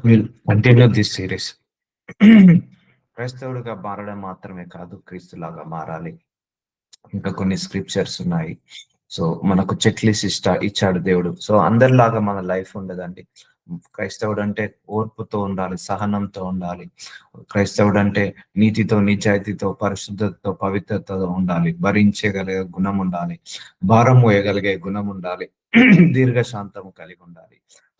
We'll continue this series. క్రైస్తవుడిగా మారడం మాత్రమే కాదు, క్రీస్తులాగా మారాలి. ఇంకా కొన్ని స్క్రిప్చర్స్ ఉన్నాయి. సో మనకు చెక్ లిస్ట్ ఇచ్చాడు దేవుడు. సో అందరిలాగా మన లైఫ్ ఉండదండి. క్రైస్తవుడు అంటే ఓర్పుతో ఉండాలి, సహనంతో ఉండాలి. క్రైస్తవుడు అంటే నీతితో, నిజాయితీతో, పరిశుద్ధతతో, పవిత్రతతో ఉండాలి. భరించగలిగే గుణం ఉండాలి, భారం మోయగలిగే గుణం ఉండాలి, దీర్ఘశాంతము కలిగి ఉండాలి,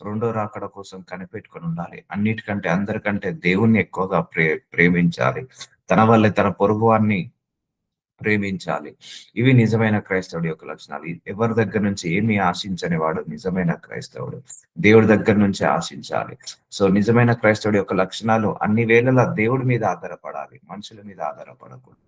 రెండో రాకడ కోసం కనిపెట్టుకొని ఉండాలి. అన్నిటికంటే అందరికంటే దేవుణ్ణి ఎక్కువగా ప్రేమించాలి. తన వల్లే తన పొరుగు వారిని ప్రేమించాలి. ఇవి నిజమైన క్రైస్తవుడి యొక్క లక్షణాలు. ఎవరి దగ్గర నుంచి ఏమి ఆశించని వాడు నిజమైన క్రైస్తవుడు. దేవుడి దగ్గర నుంచి ఆశించాలి. సో నిజమైన క్రైస్తవుడి యొక్క లక్షణాలు అన్ని వేళలా దేవుడి మీద ఆధారపడాలి, మనుషుల మీద ఆధారపడకూడదు.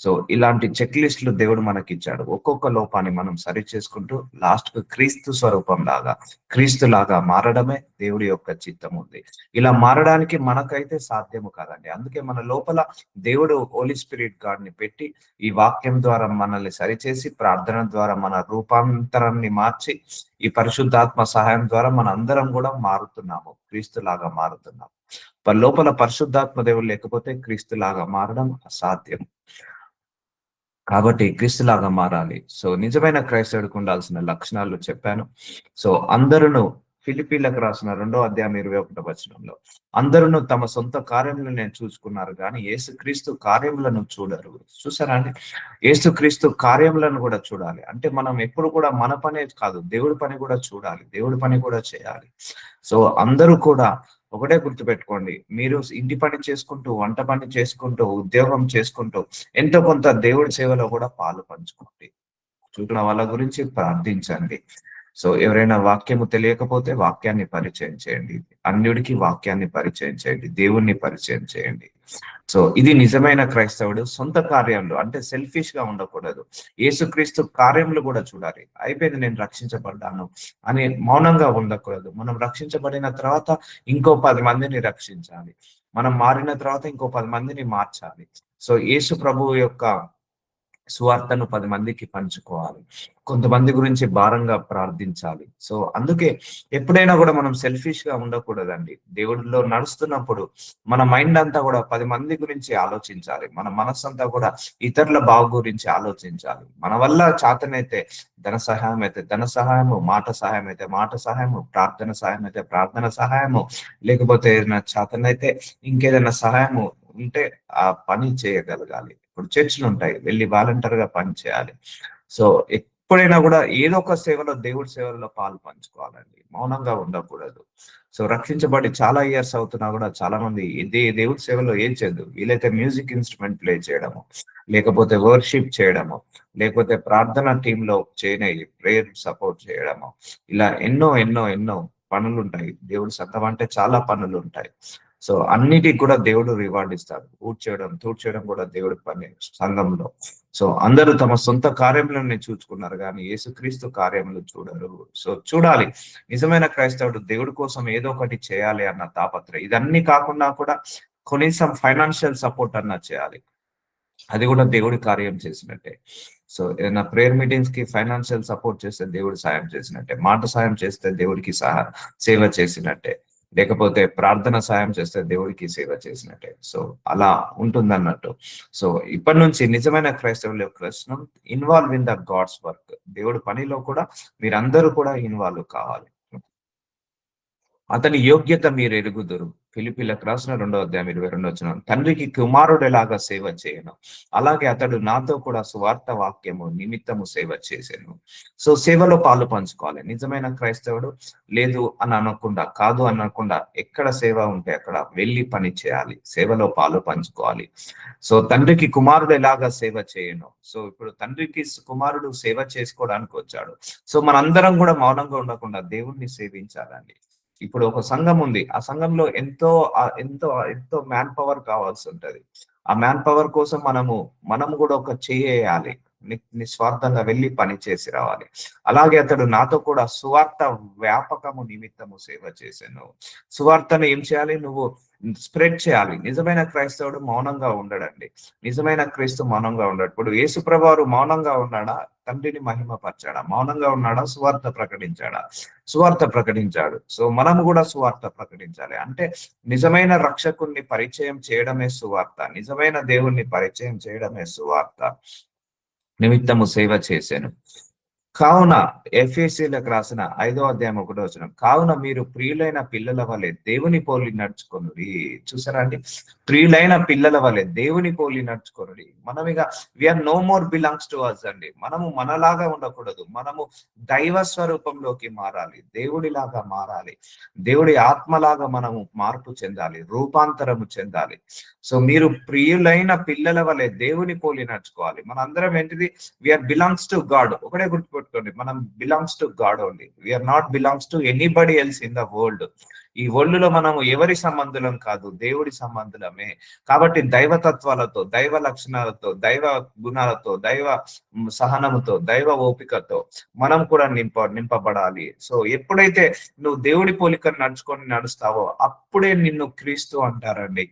సో ఇలాంటి చెక్ లిస్టులు దేవుడు మనకిచ్చాడు. ఒక్కొక్క లోపాన్ని మనం సరి చేసుకుంటూ లాస్ట్ కు క్రీస్తు స్వరూపం లాగా, క్రీస్తు లాగా మారడమే దేవుడి యొక్క చిత్తం ఉంది. ఇలా మారడానికి మనకైతే సాధ్యము కాదండి. అందుకే మన లోపల దేవుడు హోలీ స్పిరిట్ గాడ్ ని పెట్టి ఈ వాక్యం ద్వారా మనల్ని సరిచేసి, ప్రార్థన ద్వారా మన రూపాంతరాన్ని మార్చి, ఈ పరిశుద్ధాత్మ సహాయం ద్వారా మన అందరం కూడా మారుతున్నాము, క్రీస్తు లాగా మారుతున్నాము. లోపల పరిశుద్ధాత్మ దేవుడు లేకపోతే క్రీస్తు లాగా మారడం అసాధ్యం. కాబట్టి క్రీస్తులాగా మారాలి. సో నిజమైన క్రైస్తవుడికి ఉండాల్సిన లక్షణాలు చెప్పాను. సో అందరూ ఫిలిప్పీలకు రాసిన 2వ అధ్యాయం 21వ వచనంలో అందరూ తమ సొంత కార్యములను నేను చూసుకున్నారు కానీ యేసుక్రీస్తు కార్యములను చూడరు. చూసారా అండి? యేసుక్రీస్తు కార్యములను కూడా చూడాలి. అంటే మనం ఎప్పుడు కూడా మన పనే కాదు, దేవుడి పని కూడా చూడాలి, దేవుడి పని కూడా చేయాలి. సో అందరూ కూడా ఒకటే గుర్తుపెట్టుకోండి, మీరు ఇంటి పని చేసుకుంటూ, వంట పని చేసుకుంటూ, ఉద్యోగం చేసుకుంటూ ఎంతో కొంత దేవుడి సేవలో కూడా పాలు పంచుకోండి. చూసిన వాళ్ళ గురించి ప్రార్థించండి. సో ఎవరైనా వాక్యము తెలియకపోతే వాక్యాన్ని పరిచయం చేయండి, అన్యుడికి వాక్యాన్ని పరిచయం చేయండి, దేవుణ్ణి పరిచయం చేయండి. సో ఇది నిజమైన క్రైస్తవుడు. సొంత కార్యంలో అంటే సెల్ఫిష్ గా ఉండకూడదు. యేసుక్రీస్తు కార్యములు కూడా చూడాలి. అయిపోయింది, నేను రక్షించబడ్డాను అని మౌనంగా ఉండకూడదు. మనం రక్షించబడిన తర్వాత ఇంకో 10 మందిని రక్షించాలి. మనం మారిన తర్వాత ఇంకో 10 మందిని మార్చాలి. సో యేసు ప్రభువు యొక్క సువార్తను 10 మందికి పంచుకోవాలి. కొంతమంది గురించి భారంగా ప్రార్థించాలి. సో అందుకే ఎప్పుడైనా కూడా మనం సెల్ఫిష్ గా ఉండకూడదండి. దేవుడిలో నడుస్తున్నప్పుడు మన మైండ్ అంతా కూడా 10 మంది గురించి ఆలోచించాలి. మన మనస్సు అంతా కూడా ఇతరుల బాగు గురించి ఆలోచించాలి. మన వల్ల చేతనైతే ధన సహాయం అయితే ధన సహాయము, మాట సహాయం అయితే మాట సహాయము, ప్రార్థన సహాయం అయితే ప్రార్థన సహాయము, లేకపోతే ఏదైనా చేతనైతే ఇంకేదైనా సహాయము ఉంటే ఆ పని చేయగలగాలి. ఇప్పుడు చర్చిలు ఉంటాయి, వెళ్ళి వాలంటీర్ గా పని చేయాలి. సో ఎప్పుడైనా కూడా ఏదో ఒక సేవలో, దేవుడి సేవలో పాలు పంచుకోవాలండి, మౌనంగా ఉండకూడదు. సో రక్షించబడి చాలా ఇయర్స్ అవుతున్నా కూడా చాలా మంది దేవుడి సేవలో ఏం చేయదు. వీలైతే మ్యూజిక్ ఇన్స్ట్రుమెంట్ ప్లే చేయడము, లేకపోతే వర్షిప్ చేయడము, లేకపోతే ప్రార్థన టీంలో ప్రేయర్ సపోర్ట్ చేయడము, ఇలా ఎన్నో ఎన్నో ఎన్నో పనులు ఉంటాయి. దేవుడి సంఘం అంటే చాలా పనులు ఉంటాయి. సో అన్నిటికి కూడా దేవుడు రివార్డ్ ఇస్తాడు. తూడ్చేయడం కూడా దేవుడి పని సంఘంలో. సో అందరూ తమ సొంత కార్యములను చూసుకున్నారు కానీ యేసుక్రీస్తు కార్యములు చూడరు. సో చూడాలి, నిజమైన క్రైస్తవుడు దేవుడి కోసం ఏదో ఒకటి చేయాలి అన్న తాపత్రయం. ఇదన్నీ కాకుండా కూడా కనీసం ఫైనాన్షియల్ సపోర్ట్ అన్నా చేయాలి. అది కూడా దేవుడి కార్యం చేసినట్టే. సో ఏదైనా ప్రేయర్ మీటింగ్స్ కి ఫైనాన్షియల్ సపోర్ట్ చేస్తే దేవుడు సాయం చేసినట్టే, మాట సాయం చేస్తే దేవుడికి సేవ చేసినట్టే, లేకపోతే ప్రార్థన సాయం చేస్తే దేవుడికి సేవ చేసినట్టే. సో అలా ఉంటుందన్నట్టు. సో ఇప్పటి నుంచి నిజమైన క్రైస్తవుల యొక్క లక్షణం involve in the God's work. దేవుడి పనిలో కూడా మీరందరూ కూడా ఇన్వాల్వ్ కావాలి. అతని యోగ్యత మీరు ఎరుగుదురు. ఫిలిప్పీలకు రాసిన 2వ అధ్యాయం 22వ వచనం. తండ్రికి కుమారుడు ఎలాగా సేవ చేయను, అలాగే అతడు నాతో కూడా సువార్త వాక్యము నిమిత్తము సేవ చేశాను. సో సేవలో పాలు పంచుకోవాలి. నిజమైన క్రైస్తవుడు లేదు అని అనకుండా, కాదు అనకుండా, ఎక్కడ సేవ ఉంటే అక్కడ వెళ్ళి పని చేయాలి, సేవలో పాలు పంచుకోవాలి. సో తండ్రికి కుమారుడు ఎలాగా సేవ చేయను. సో ఇప్పుడు తండ్రికి కుమారుడు సేవ చేసుకోవడానికి వచ్చాడు. సో మనందరం కూడా మౌనంగా ఉండకుండా దేవుణ్ణి సేవించాలండి. ఇప్పుడు ఒక సంఘం ఉంది, ఆ సంఘంలో ఎంతో ఎంతో ఎంతో మ్యాన్ పవర్ కావాల్సి ఉంటది. ఆ మ్యాన్ పవర్ కోసం మనము కూడా ఒక చేయాలి, నిస్వార్థంగా వెళ్ళి పని చేసి రావాలి. అలాగే అతడు నాతో కూడా సువార్త వ్యాపకము నిమిత్తము సేవ చేశాను. సువార్తను ఏం చేయాలి? నువ్వు స్ప్రెడ్ చేయాలి. నిజమైన క్రైస్తవుడు మౌనంగా ఉండడండి. నిజమైన క్రీస్తు మౌనంగా ఉండడు. ఇప్పుడు యేసుప్రభువారు మౌనంగా ఉన్నాడా? తండ్రిని మహిమపరచాడా? మౌనంగా ఉన్నాడా? సువార్త ప్రకటించాడా? సువార్త ప్రకటించాడు. సో మనము కూడా సువార్త ప్రకటించాలి. అంటే నిజమైన రక్షకుణ్ణి పరిచయం చేయడమే సువార్త. నిజమైన దేవుణ్ణి పరిచయం చేయడమే సువార్త. నిమిత్తము సేవ చేశాను. కావున ఎఫెసీయులకు రాసిన 5వ అధ్యాయం 1వ వచనం, కావున మీరు ప్రియులైన పిల్లల వలె దేవుని పోలి నడుచుకొనుడి. చూసారా అండి? ప్రియులైన పిల్లల వలె దేవుని పోలి నడుచుకొనుడి. మనం ఇక we are no more belongs to us అండి. మనము మనలాగా ఉండకూడదు. మనము దైవ స్వరూపంలోకి మారాలి. దేవుడిలాగా మారాలి. దేవుడి ఆత్మలాగా మనము మార్పు చెందాలి, రూపాంతరము చెందాలి. సో మీరు ప్రియులైన పిల్లల వలె దేవుని పోలి నడుచుకోవాలి. మనందరం ఏంటిది? We are belongs to God. ఒకటే గుర్తుపెట్టుకోండి, మనం belongs to God only. We are not belongs to anybody else in the world. ఈ వరల్డ్ లో మనము ఎవరి సంబంధులం కాదు, దేవుడి సంబంధులమే. కాబట్టి దైవతత్వాలతో, దైవ లక్షణాలతో, దైవ గుణాలతో, దైవ సహనముతో, దైవ ఓపికతో మనం కూడా నింపబడాలి. సో ఎప్పుడైతే నువ్వు దేవుడి పోలికను నడుస్తావో అప్పుడే నిన్ను క్రీస్తు అంటారండి.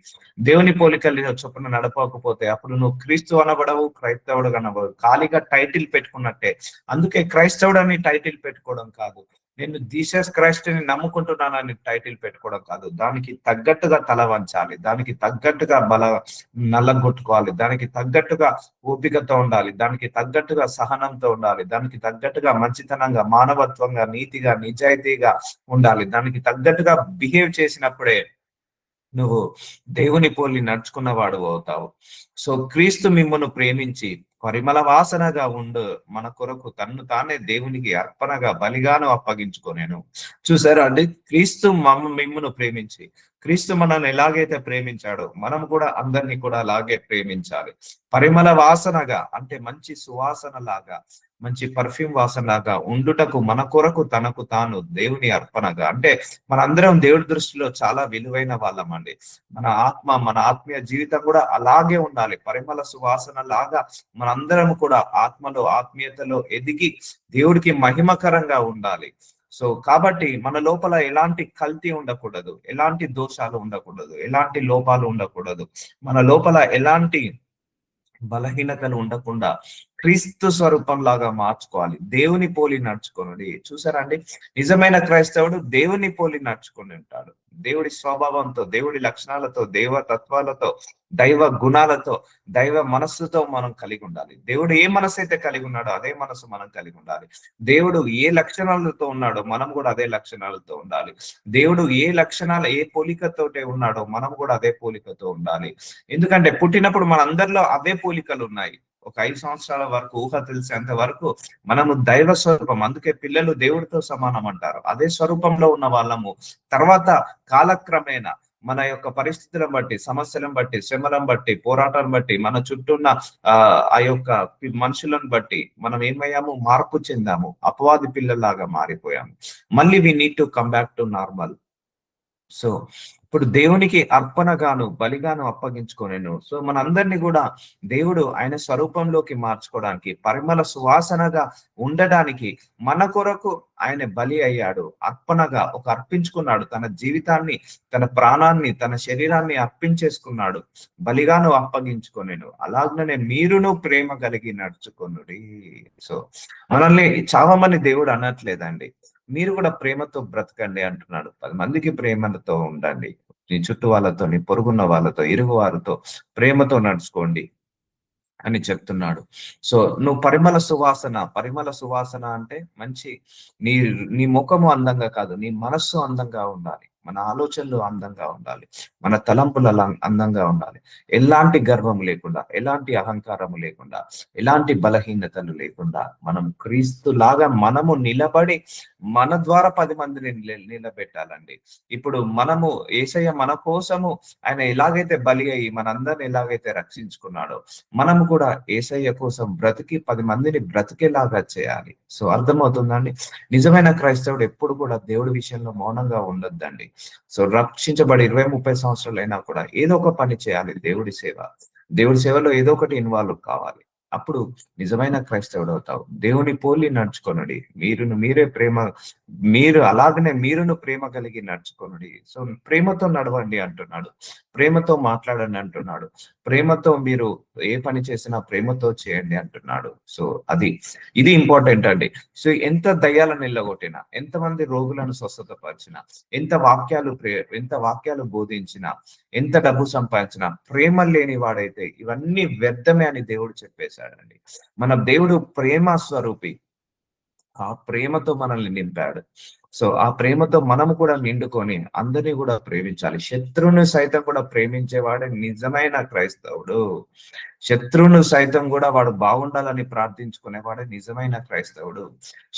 దేవుని పోలికలు చొప్పున నడపకపోతే అప్పుడు నువ్వు క్రీస్తు అనబడవు, క్రైస్తవుడు అనబడవు. ఖాళీగా టైటిల్ పెట్టుకున్నట్టే. అందుకే క్రైస్తవుడు అని టైటిల్ పెట్టుకోవడం కాదు, నేను జీసస్ క్రైస్ట్ ని నమ్ముకుంటున్నానని టైటిల్ పెట్టుకోవడం కాదు. దానికి తగ్గట్టుగా తల వంచాలి, దానికి తగ్గట్టుగా నల్లగొట్టుకోవాలి, దానికి తగ్గట్టుగా ఓపికతో ఉండాలి, దానికి తగ్గట్టుగా సహనంతో ఉండాలి, దానికి తగ్గట్టుగా మంచితనంగా, మానవత్వంగా, నీతిగా, నిజాయితీగా ఉండాలి. దానికి తగ్గట్టుగా బిహేవ్ చేసినప్పుడే నువ్వు దేవుని పోలి నడుచుకున్నవాడు అవుతావు. సో క్రీస్తు మిమ్మును ప్రేమించి పరిమళ వాసనగా ఉండు మన కొరకు తన్ను తానే దేవునికి అర్పణగా బలిగాను అప్పగించుకోనేను. చూసారా అండి? క్రీస్తు మిమ్మును ప్రేమించి, క్రీస్తు మనల్ని ఎలాగైతే ప్రేమించాడో మనం కూడా అందరినీ కూడా అలాగే ప్రేమించాలి. పరిమళ వాసనగా అంటే మంచి సువాసన లాగా, మంచి పర్ఫ్యూమ్ వాసన లాగా ఉండుటకు మన కొరకు తనకు తాను దేవుని అర్పణగా. అంటే మనందరం దేవుడి దృష్టిలో చాలా విలువైన వాళ్ళం అండి. మన ఆత్మీయ జీవితం కూడా అలాగే ఉండాలి. పరిమళ సువాసన లాగా మనందరం కూడా ఆత్మలో, ఆత్మీయతలో ఎదిగి దేవుడికి మహిమకరంగా ఉండాలి. సో కాబట్టి మన లోపల ఎలాంటి కల్తీ ఉండకూడదు, ఎలాంటి దోషాలు ఉండకూడదు, ఎలాంటి లోపాలు ఉండకూడదు. మన లోపల ఎలాంటి బలహీనతలు ఉండకుండా క్రీస్తు స్వరూపం లాగా మార్చుకోవాలి. దేవుని పోలి నడుచుకోనండి. చూసారా అండి? నిజమైన క్రైస్తవుడు దేవుని పోలి నడుచుకొని ఉంటాడు. దేవుడి స్వభావంతో, దేవుడి లక్షణాలతో, దైవ తత్వాలతో, దైవ గుణాలతో, దైవ మనస్సుతో మనం కలిగి ఉండాలి. దేవుడు ఏ మనసు అయితే కలిగి ఉన్నాడో అదే మనసు మనం కలిగి ఉండాలి. దేవుడు ఏ లక్షణాలతో ఉన్నాడో మనం కూడా అదే లక్షణాలతో ఉండాలి. దేవుడు ఏ లక్షణాలు, ఏ పోలికతోటే ఉన్నాడో మనం కూడా అదే పోలికతో ఉండాలి. ఎందుకంటే పుట్టినప్పుడు మన అందరిలో అవే పోలికలు ఉన్నాయి. ఒక 5 సంవత్సరాల వరకు, ఊహ తెలిసేంత వరకు మనము దైవ స్వరూపం. అందుకే పిల్లలు దేవుడితో సమానం అంటారు. అదే స్వరూపంలో ఉన్న వాళ్ళము. తర్వాత కాలక్రమేణా మన యొక్క పరిస్థితులను బట్టి, సమస్యలను బట్టి, శ్రమలను బట్టి, పోరాటాలను బట్టి, మన చుట్టూ ఉన్న ఆ యొక్క మనుషులను బట్టి మనం ఏమయ్యాము? మార్పు చెందాము. అపవాది పిల్లల్లాగా మారిపోయాము. మళ్ళీ we need to come back to normal. So ఇప్పుడు దేవునికి అర్పణగాను, బలిగాను అప్పగించుకోనేను. సో మనందరినీ కూడా దేవుడు ఆయన స్వరూపంలోకి మార్చుకోవడానికి, పరిమళ సువాసనగా ఉండడానికి మన కొరకు ఆయన బలి అయ్యాడు. అర్పణగా అర్పించుకున్నాడు. తన జీవితాన్ని, తన ప్రాణాన్ని, తన శరీరాన్ని అర్పించేసుకున్నాడు. బలిగాను అప్పగించుకోనేను. అలాగనే మీరును ప్రేమ కలిగి నడుచుకొనుడి. సో మనల్ని చావమని దేవుడు అనట్లేదండి. మీరు కూడా ప్రేమతో బ్రతకండి అంటున్నాడు. 10 మందికి ప్రేమతో ఉండండి. నీ చుట్టూ వాళ్ళతో, నీ పొరుగున్న వాళ్ళతో, ఇరుగు వారితో ప్రేమతో నడుచుకోండి అని చెప్తున్నాడు. సో నువ్వు పరిమళ సువాసన అంటే మంచి నీ నీ ముఖము అందంగా కాదు, నీ మనస్సు అందంగా ఉండాలి. మన ఆలోచనలు అందంగా ఉండాలి. మన తలంపులు అందంగా ఉండాలి. ఎలాంటి గర్వము లేకుండా, ఎలాంటి అహంకారము లేకుండా, ఎలాంటి బలహీనతలు లేకుండా మనం క్రీస్తు లాగా మనము నిలబడి మన ద్వారా 10 మందిని నిలబెట్టాలండి. ఇప్పుడు మనము యేసయ్య మన కోసము ఆయన ఎలాగైతే బలి అయ్యి మనందరిని ఎలాగైతే రక్షించుకున్నాడో మనము కూడా యేసయ్య కోసం బ్రతికి 10 మందిని బ్రతికేలాగా చేయాలి. సో అర్థమవుతుందండి? నిజమైన క్రైస్తవుడు ఎప్పుడు కూడా దేవుడి విషయంలో మౌనంగా ఉండొద్దండి. సో రక్షించబడి 20-30 సంవత్సరాలు అయినా కూడా ఏదో ఒక పని చేయాలి. దేవుడి సేవలో ఏదో ఒకటి ఇన్వాల్వ్ కావాలి. అప్పుడు నిజమైన క్రైస్తవుడు అవుతావు. దేవుని పోలి నడుచుకొనుడి. మీరే ప్రేమ, అలాగనే మీరును ప్రేమ కలిగి నడుచుకొనుడి. సో ప్రేమతో నడవండి అంటున్నాడు. ప్రేమతో మాట్లాడండి అంటున్నాడు. ప్రేమతో మీరు ఏ పని చేసినా ప్రేమతో చేయండి అంటున్నాడు. సో ఇది ఇంపార్టెంట్ అండి. సో ఎంత దయ్యాలను నిల్లగొట్టినా, ఎంతమంది రోగులను స్వస్థతపరిచినా, ఎంత వాక్యాలు బోధించినా, ఎంత డబ్బు సంపాదించినా, ప్రేమ లేని వాడైతే ఇవన్నీ వ్యర్థమే అని దేవుడు చెప్పేశాడండి. మన దేవుడు ప్రేమ స్వరూపి. ఆ ప్రేమతో మనల్ని నింపాడు. సో ఆ ప్రేమతో మనము కూడా నిండుకొని అందరినీ కూడా ప్రేమించాలి. శత్రువుని సైతం కూడా ప్రేమించేవాడే నిజమైన క్రైస్తవుడు. శత్రువును సైతం కూడా వాడు బాగుండాలని ప్రార్థించుకునేవాడే నిజమైన క్రైస్తవుడు.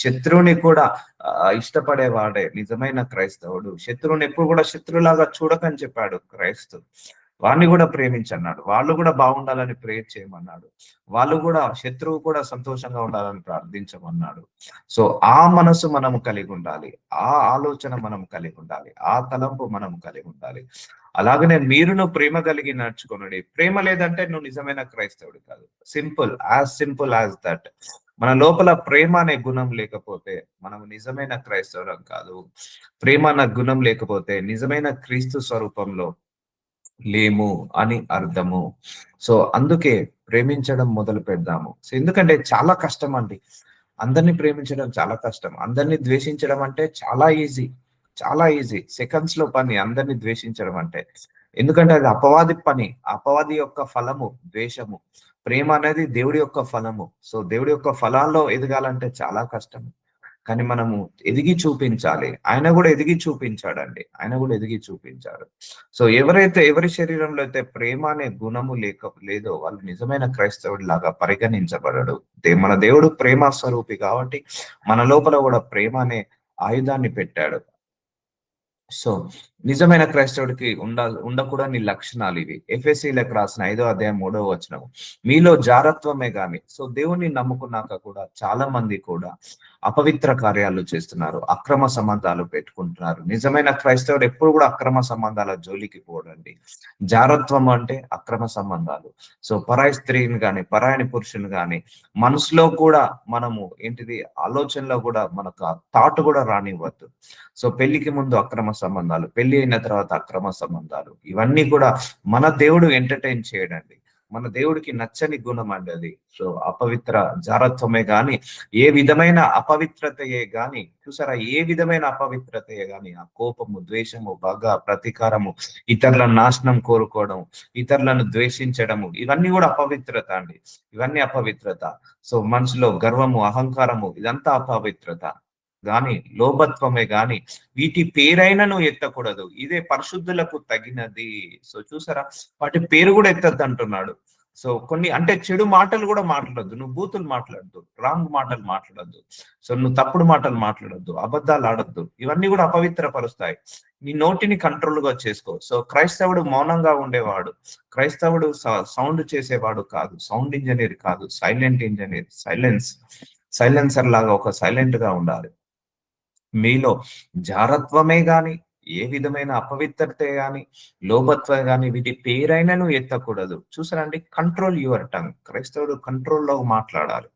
శత్రువుని కూడా ఇష్టపడేవాడే నిజమైన క్రైస్తవుడు. శత్రువుని ఎప్పుడు కూడా శత్రువులాగా చూడకని చెప్పాడు క్రైస్తు. వాడిని కూడా ప్రేమించన్నాడు. వాళ్ళు కూడా బాగుండాలని ప్రేర్ చేయమన్నాడు. వాళ్ళు కూడా, శత్రువు కూడా సంతోషంగా ఉండాలని ప్రార్థించమన్నాడు. సో ఆ మనసు మనం కలిగి ఉండాలి. ఆ ఆలోచన మనం కలిగి ఉండాలి. ఆ తలంపు మనం కలిగి ఉండాలి. అలాగనే మీరును ప్రేమ కలిగి నడుచుకొనుడి. ప్రేమ లేదంటే నువ్వు నిజమైన క్రైస్తవుడు కాదు. Simple as that. మన లోపల ప్రేమ అనే గుణం లేకపోతే మనం నిజమైన క్రైస్తవులం కాదు. ప్రేమ అన్న గుణం లేకపోతే నిజమైన క్రీస్తు స్వరూపంలో లేము అని అర్థము. సో అందుకే ప్రేమించడం మొదలు పెడదాము. సో ఎందుకంటే చాలా కష్టం అండి. అందరినీ ప్రేమించడం చాలా కష్టం. అందరినీ ద్వేషించడం అంటే చాలా ఈజీ. సెకండ్స్ లో పని అందరినీ ద్వేషించడం అంటే. ఎందుకంటే అది అపవాది పని. అపవాది యొక్క ఫలము ద్వేషము. ప్రేమ అనేది దేవుడి యొక్క ఫలము. సో దేవుడి యొక్క ఫలాల్లో ఎదగాలంటే చాలా కష్టం. కానీ మనము ఎదిగి చూపించాలి. ఆయన కూడా ఎదిగి చూపించాడు. సో ఎవరి శరీరంలో అయితే ప్రేమ అనే గుణము లేదో వాళ్ళు నిజమైన క్రైస్తవుడి లాగా పరిగణించబడడు. మన దేవుడు ప్రేమ స్వరూపి కాబట్టి మన లోపల కూడా ప్రేమ అనే ఆయుధాన్ని పెట్టాడు. సో నిజమైన క్రైస్తవుడికి ఉండకూడని లక్షణాలు ఇవి. ఎఫెసీలకు రాసిన 5వ అధ్యాయం 3వ వచనం, మీలో జారత్వమే గాని. సో దేవుణ్ణి నమ్ముకున్నాక కూడా చాలా మంది కూడా అపవిత్ర కార్యాలు చేస్తున్నారు, అక్రమ సంబంధాలు పెట్టుకుంటున్నారు. నిజమైన క్రైస్తవుడు ఎప్పుడు కూడా అక్రమ సంబంధాల జోలికి పోడండి. జారత్వం అంటే అక్రమ సంబంధాలు. సో పరాయి స్త్రీని గాని, పరాయని పురుషుని గాని మనసులో కూడా మనము ఆలోచనలో కూడా మనకు ఆ థాట్ కూడా రానివ్వద్దు. సో పెళ్లికి ముందు అక్రమ సంబంధాలు, పెళ్లి అయిన తర్వాత అక్రమ సంబంధాలు, ఇవన్నీ కూడా మన దేవుడు ఎంటర్టైన్ చేయడండి. మన దేవుడికి నచ్చని గుణం అండి అది. సో అపవిత్ర జారత్వమే గాని, ఏ విధమైన అపవిత్రతయే గాని, చూసారా, ఏ విధమైన అపవిత్రతయే గాని, ఆ కోపము, ద్వేషము, పగ, ప్రతీకారము, ఇతరుల నాశనం కోరుకోవడం, ఇతరులను ద్వేషించడము, ఇవన్నీ కూడా అపవిత్రత అండి. ఇవన్నీ అపవిత్రత. సో మనసులో గర్వము, అహంకారము, ఇదంతా అపవిత్రత గాని, లోభత్వమే గాని, వీటి పేరైనను ఎత్తకూడదు. ఇదే పరిశుద్ధులకు తగినది. సో చూసారా, వాటి పేరు కూడా ఎత్తద్దు అంటున్నాడు. సో కొన్ని అంటే చెడు మాటలు కూడా మాట్లాడద్దు. నువ్వు బూతులు మాట్లాడద్దు, రాంగ్ మాటలు మాట్లాడద్దు. సో నువ్వు తప్పుడు మాటలు మాట్లాడద్దు, అబద్ధాలు ఆడద్దు. ఇవన్నీ కూడా అపవిత్రపరుస్తాయి. నీ నోటిని కంట్రోల్ గా చేసుకో. సో క్రైస్తవుడు మౌనంగా ఉండేవాడు. క్రైస్తవుడు సౌండ్ చేసేవాడు కాదు, సౌండ్ ఇంజనీర్ కాదు, సైలెంట్ ఇంజనీర్, సైలెన్సర్ లాగా ఒక సైలెంట్ గా ఉండాలి. మీలో జారత్వమే గాని, ఏ విధమైన అపవిత్రతే గాని, లోభత్వం గాని, వీటి పేరైనను ఎత్తకూడదు. చూసారండి, కంట్రోల్ యువర్ టంగ్. క్రైస్తవుడు కంట్రోల్లో మాట్లాడాలి.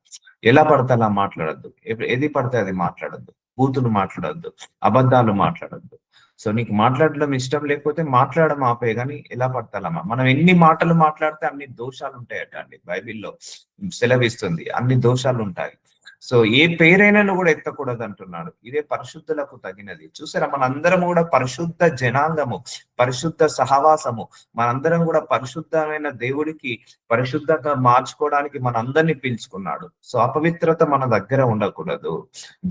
ఎలా పడితే అలా మాట్లాడద్దు, ఏది పడితే అది మాట్లాడద్దు, బూతులు మాట్లాడద్దు, అబద్ధాలు మాట్లాడద్దు. సో నీకు మాట్లాడడం ఇష్టం లేకపోతే మాట్లాడడం ఆపే, కానీ ఎలా పడితే అలా. మనం ఎన్ని మాటలు మాట్లాడితే అన్ని దోషాలు ఉంటాయట అండి. బైబిల్లో సెలవిస్తుంది, అన్ని దోషాలు ఉంటాయి. సో ఏ పేరైనా కూడా ఎత్తకూడదు అంటున్నాడు. ఇదే పరిశుద్ధులకు తగినది. చూసారా, మనందరం కూడా పరిశుద్ధ జనాంగము, పరిశుద్ధ సహవాసము. మనందరం కూడా పరిశుద్ధమైన దేవుడికి పరిశుద్ధంగా మార్చుకోవడానికి మనందరినీ పిలుచుకున్నాడు. సో అపవిత్రత మన దగ్గర ఉండకూడదు,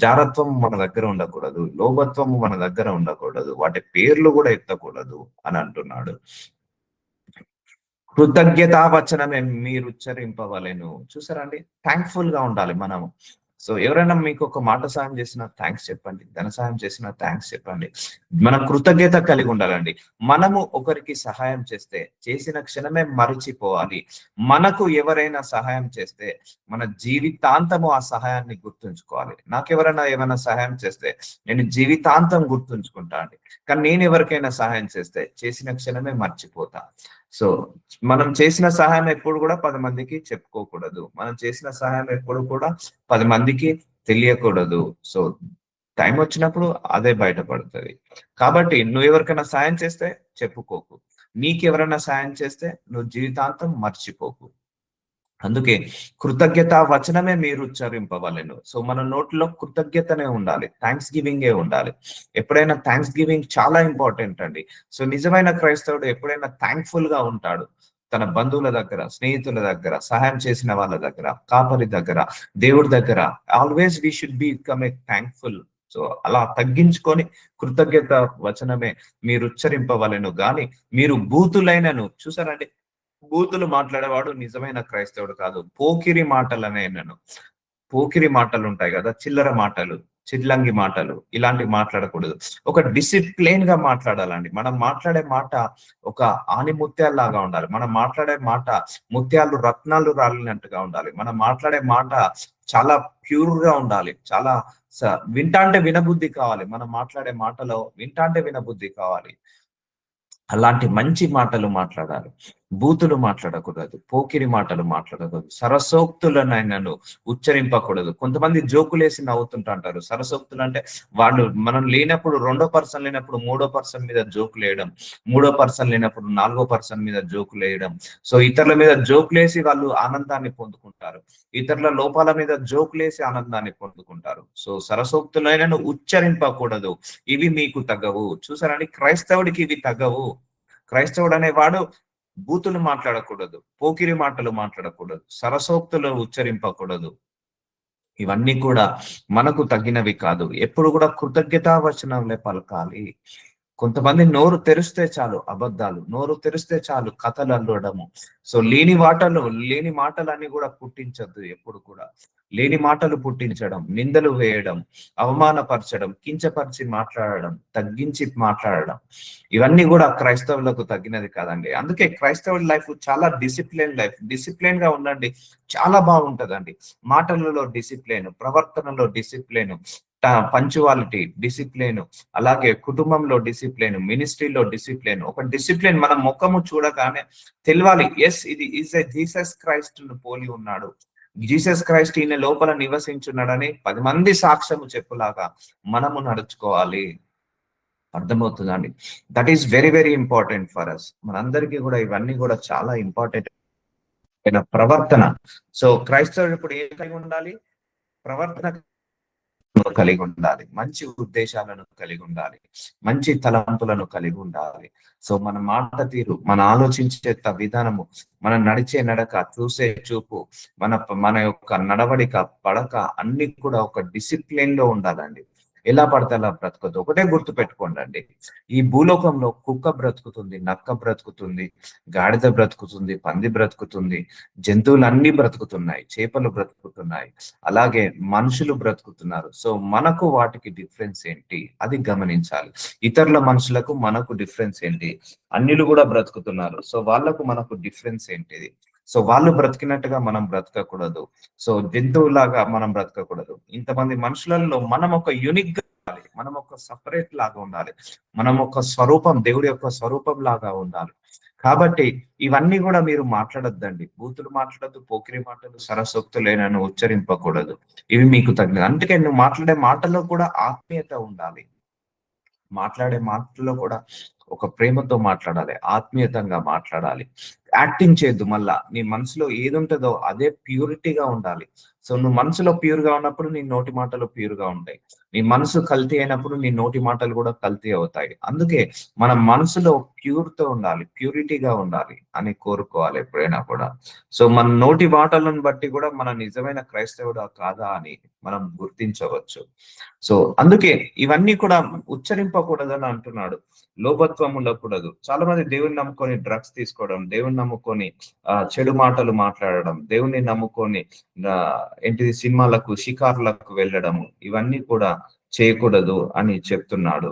జారత్వం మన దగ్గర ఉండకూడదు, లోభత్వము మన దగ్గర ఉండకూడదు, వాటి పేర్లు కూడా ఎత్తకూడదు అని అంటున్నాడు. కృతజ్ఞతా వచనమే మీరు ఉచ్చరింపవలెను. చూసారా అండి, థ్యాంక్ఫుల్ గా ఉండాలి మనము. సో ఎవరైనా మీకు ఒక మాట సాయం చేసినా థ్యాంక్స్ చెప్పండి, ధన సాయం చేసినా థ్యాంక్స్ చెప్పండి. మనం కృతజ్ఞత కలిగి ఉండాలండి. మనము ఒకరికి సహాయం చేస్తే చేసిన క్షణమే మరిచిపోవాలి. మనకు ఎవరైనా సహాయం చేస్తే మన జీవితాంతము ఆ సహాయాన్ని గుర్తుంచుకోవాలి. నాకెవరైనా ఏమైనా సహాయం చేస్తే నేను జీవితాంతం గుర్తుంచుకుంటా అండి. కానీ నేను ఎవరికైనా సహాయం చేస్తే చేసిన క్షణమే మర్చిపోతా. సో మనం చేసిన సహాయం ఎప్పుడు కూడా 10 మందికి చెప్పుకోకూడదు. మనం చేసిన సహాయం ఎప్పుడు కూడా 10 మందికి తెలియకూడదు. సో టైం వచ్చినప్పుడు అదే బయటపడుతుంది. కాబట్టి నువ్వు ఎవరికైనా సాయం చేస్తే చెప్పుకోకు. నీకెవరైనా సాయం చేస్తే నువ్వు జీవితాంతం మర్చిపోకు. అందుకే కృతజ్ఞత వచనమే మీరు ఉచ్చరింపవలెను. సో మన నోట్లో కృతజ్ఞతనే ఉండాలి, థ్యాంక్స్ గివింగే ఉండాలి. ఎప్పుడైనా థ్యాంక్స్ గివింగ్ చాలా ఇంపార్టెంట్ అండి. సో నిజమైన క్రైస్తవుడు ఎప్పుడైనా థ్యాంక్ఫుల్ గా ఉంటాడు. తన బంధువుల దగ్గర, స్నేహితుల దగ్గర, సహాయం చేసిన వాళ్ళ దగ్గర, కాపరి దగ్గర, దేవుడి దగ్గర always we should become a thankful. So అలా తగ్గించుకొని కృతజ్ఞత వచనమే మీరు ఉచ్చరింపవలెను గాని మీరు బూతులైనను చూసారండి. బూతులు మాట్లాడేవాడు నిజమైన క్రైస్తవుడు కాదు. పోకిరి మాటలనే నేను పోకిరి మాటలు ఉంటాయి కదా, చిల్లర మాటలు, చిల్లంగి మాటలు, ఇలాంటివి మాట్లాడకూడదు. ఒక డిసిప్లిన్ గా మాట్లాడాలండి. మనం మాట్లాడే మాట ఒక ఆని ముత్యాల్లాగా ఉండాలి. మనం మాట్లాడే మాట ముత్యాలు రత్నాలు రాలినట్టుగా ఉండాలి. మనం మాట్లాడే మాట చాలా ప్యూర్ గా ఉండాలి. చాలా వింటాంటే వినబుద్ధి కావాలి. మనం మాట్లాడే మాటలో వింటాంటే వినబుద్ధి కావాలి. అలాంటి మంచి మాటలు మాట్లాడాలి. బూతులు మాట్లాడకూడదు, పోకిరి మాటలు మాట్లాడకూడదు, సరసోక్తులనైనను ఉచ్చరింపకూడదు. కొంతమంది జోకులేసి నవ్వుతుంటారు. సరసోక్తులు అంటే వాళ్ళు మనం లేనప్పుడు, రెండో పర్సన్ లేనప్పుడు మూడో పర్సన్ మీద జోకులు వేయడం, మూడో పర్సన్ లేనప్పుడు నాలుగో పర్సన్ మీద జోకులు వేయడం. సో ఇతరుల మీద జోకులేసి వాళ్ళు ఆనందాన్ని పొందుకుంటారు. ఇతరుల లోపాల మీద జోకులేసి ఆనందాన్ని పొందుకుంటారు. సో సరసోక్తులైనను ఉచ్చరింపకూడదు, ఇవి మీకు తగ్గవు. చూసారండి, క్రైస్తవుడికి ఇవి తగ్గవు. క్రైస్తవుడు అనేవాడు బూతులు మాట్లాడకూడదు, పోకిరి మాటలు మాట్లాడకూడదు, సరసోక్తులు ఉచ్చరింపకూడదు. ఇవన్నీ కూడా మనకు తగ్గినవి కాదు. ఎప్పుడు కూడా కృతజ్ఞతా వచనంలే పలకాలి. కొంతమంది నోరు తెరిస్తే చాలు అబద్ధాలు, నోరు తెరిస్తే చాలు కథలు అల్లడము. సో లేని మాటలన్నీ కూడా పుట్టించద్దు. ఎప్పుడు కూడా లేని మాటలు పుట్టించడం, నిందలు వేయడం, అవమానపరచడం, కించపరిచి మాట్లాడడం, తగ్గించి మాట్లాడడం, ఇవన్నీ కూడా క్రైస్తవులకు తగ్గినది కాదండి. అందుకే క్రైస్తవుల లైఫ్ చాలా డిసిప్లిన్ లైఫ్. డిసిప్లిన్ గా ఉండండి, చాలా బాగుంటదండి. మాటలలో డిసిప్లిన్, ప్రవర్తనలో డిసిప్లిన్, పంచువాలిటీ, డిసిప్లిన్, అలాగే కుటుంబంలో డిసిప్లిన్, మినిస్ట్రీలో డిసిప్లిన్. ఒక డిసిప్లిన్ మన ముఖము చూడగానే తెలియాలి, ఎస్ ఇది ఈజ్ ఎ జీసస్ క్రైస్ట్ ను పోలి ఉన్నాడు, జీసస్ క్రైస్ట్ ఈయన లోపల నివసించున్నాడని 10 మంది సాక్ష్యము చెప్పులాగా మనము నడుచుకోవాలి. అర్థమవుతుందండి. That is very very important for us. మనందరికీ కూడా ఇవన్నీ కూడా చాలా ఇంపార్టెంట్ అయిన ప్రవర్తన. సో క్రైస్తవుడు ఇప్పుడు ఏం కలిగి ఉండాలి? ప్రవర్తన కలిగి ఉండాలి, మంచి ఉద్దేశాలను కలిగి ఉండాలి, మంచి తలంపులను కలిగి ఉండాలి. సో మన మాట తీరు, మన ఆలోచించే విధానము, మన నడిచే నడక, చూసే చూపు, మన మన యొక్క నడవడిక, పడక అన్ని కూడా ఒక డిసిప్లిన్ లో ఉండాలండి. ఎలా పడితే అలా బ్రతకదు. ఒకటే గుర్తు పెట్టుకోండి, ఈ భూలోకంలో కుక్క బ్రతుకుతుంది, నక్క బ్రతుకుతుంది, గాడిద బ్రతుకుతుంది, పంది బ్రతుకుతుంది, జంతువులన్నీ బ్రతుకుతున్నాయి, చేపలు బ్రతుకుతున్నాయి, అలాగే మనుషులు బ్రతుకుతున్నారు. సో మనకు వాటికి డిఫరెన్స్ ఏంటి అది గమనించాలి. ఇతరుల మనుషులకు మనకు డిఫరెన్స్ ఏంటి? అన్యులు కూడా బ్రతుకుతున్నారు, సో వాళ్ళకు మనకు డిఫరెన్స్ ఏంటిది? సో వాళ్ళు బ్రతికినట్టుగా మనం బ్రతకకూడదు. సో జంతువులాగా మనం బ్రతకకూడదు. ఇంతమంది మనుషులలో మనం ఒక యూనిక్ గా ఉండాలి, మనం ఒక సపరేట్ లాగా ఉండాలి, మనం ఒక స్వరూపం, దేవుడి యొక్క స్వరూపం లాగా ఉండాలి. కాబట్టి ఇవన్నీ కూడా మీరు మాట్లాడొద్దండి. బూతులు మాట్లాడద్దు, పోకిరి మాటలు, సరసోక్తులేనను ఉచ్చరింపకూడదు, ఇవి మీకు తగినది. అందుకే నువ్వు మాట్లాడే మాటల్లో కూడా ఆత్మీయత ఉండాలి. మాట్లాడే మాటల్లో కూడా ఒక ప్రేమతో మాట్లాడాలి, ఆత్మీయతంగా మాట్లాడాలి. యాక్టింగ్ చేయొద్దు. మళ్ళా నీ మనసులో ఏది ఉంటుందో అదే ప్యూరిటీగా ఉండాలి. సో నువ్వు మనసులో ప్యూర్ గా ఉన్నప్పుడు నీ నోటి మాటలు ప్యూర్ గా ఉంటాయి. నీ మనసు కల్తీ అయినప్పుడు నీ నోటి మాటలు కూడా కల్తీ అవుతాయి. అందుకే మన మనసులో ప్యూర్ తో ఉండాలి, ప్యూరిటీగా ఉండాలి అని కోరుకోవాలి ఎప్పుడైనా కూడా. సో మన నోటి మాటలను బట్టి కూడా మన నిజమైన క్రైస్తవుడా కాదా అని మనం గుర్తించవచ్చు. సో అందుకే ఇవన్నీ కూడా ఉచ్చరింపకూడదని అంటున్నాడు. లోభత్వం ఉండకూడదు. చాలా మంది దేవుని నమ్ముకొని డ్రగ్స్ తీసుకోవడం, దేవుని నమ్ముకొని చెడు మాటలు మాట్లాడడం, దేవుని నమ్ముకొని ఏంటిది సినిమాలకు, షికారులకు వెళ్ళడము, ఇవన్నీ కూడా చేయకూడదు అని చెప్తున్నాడు.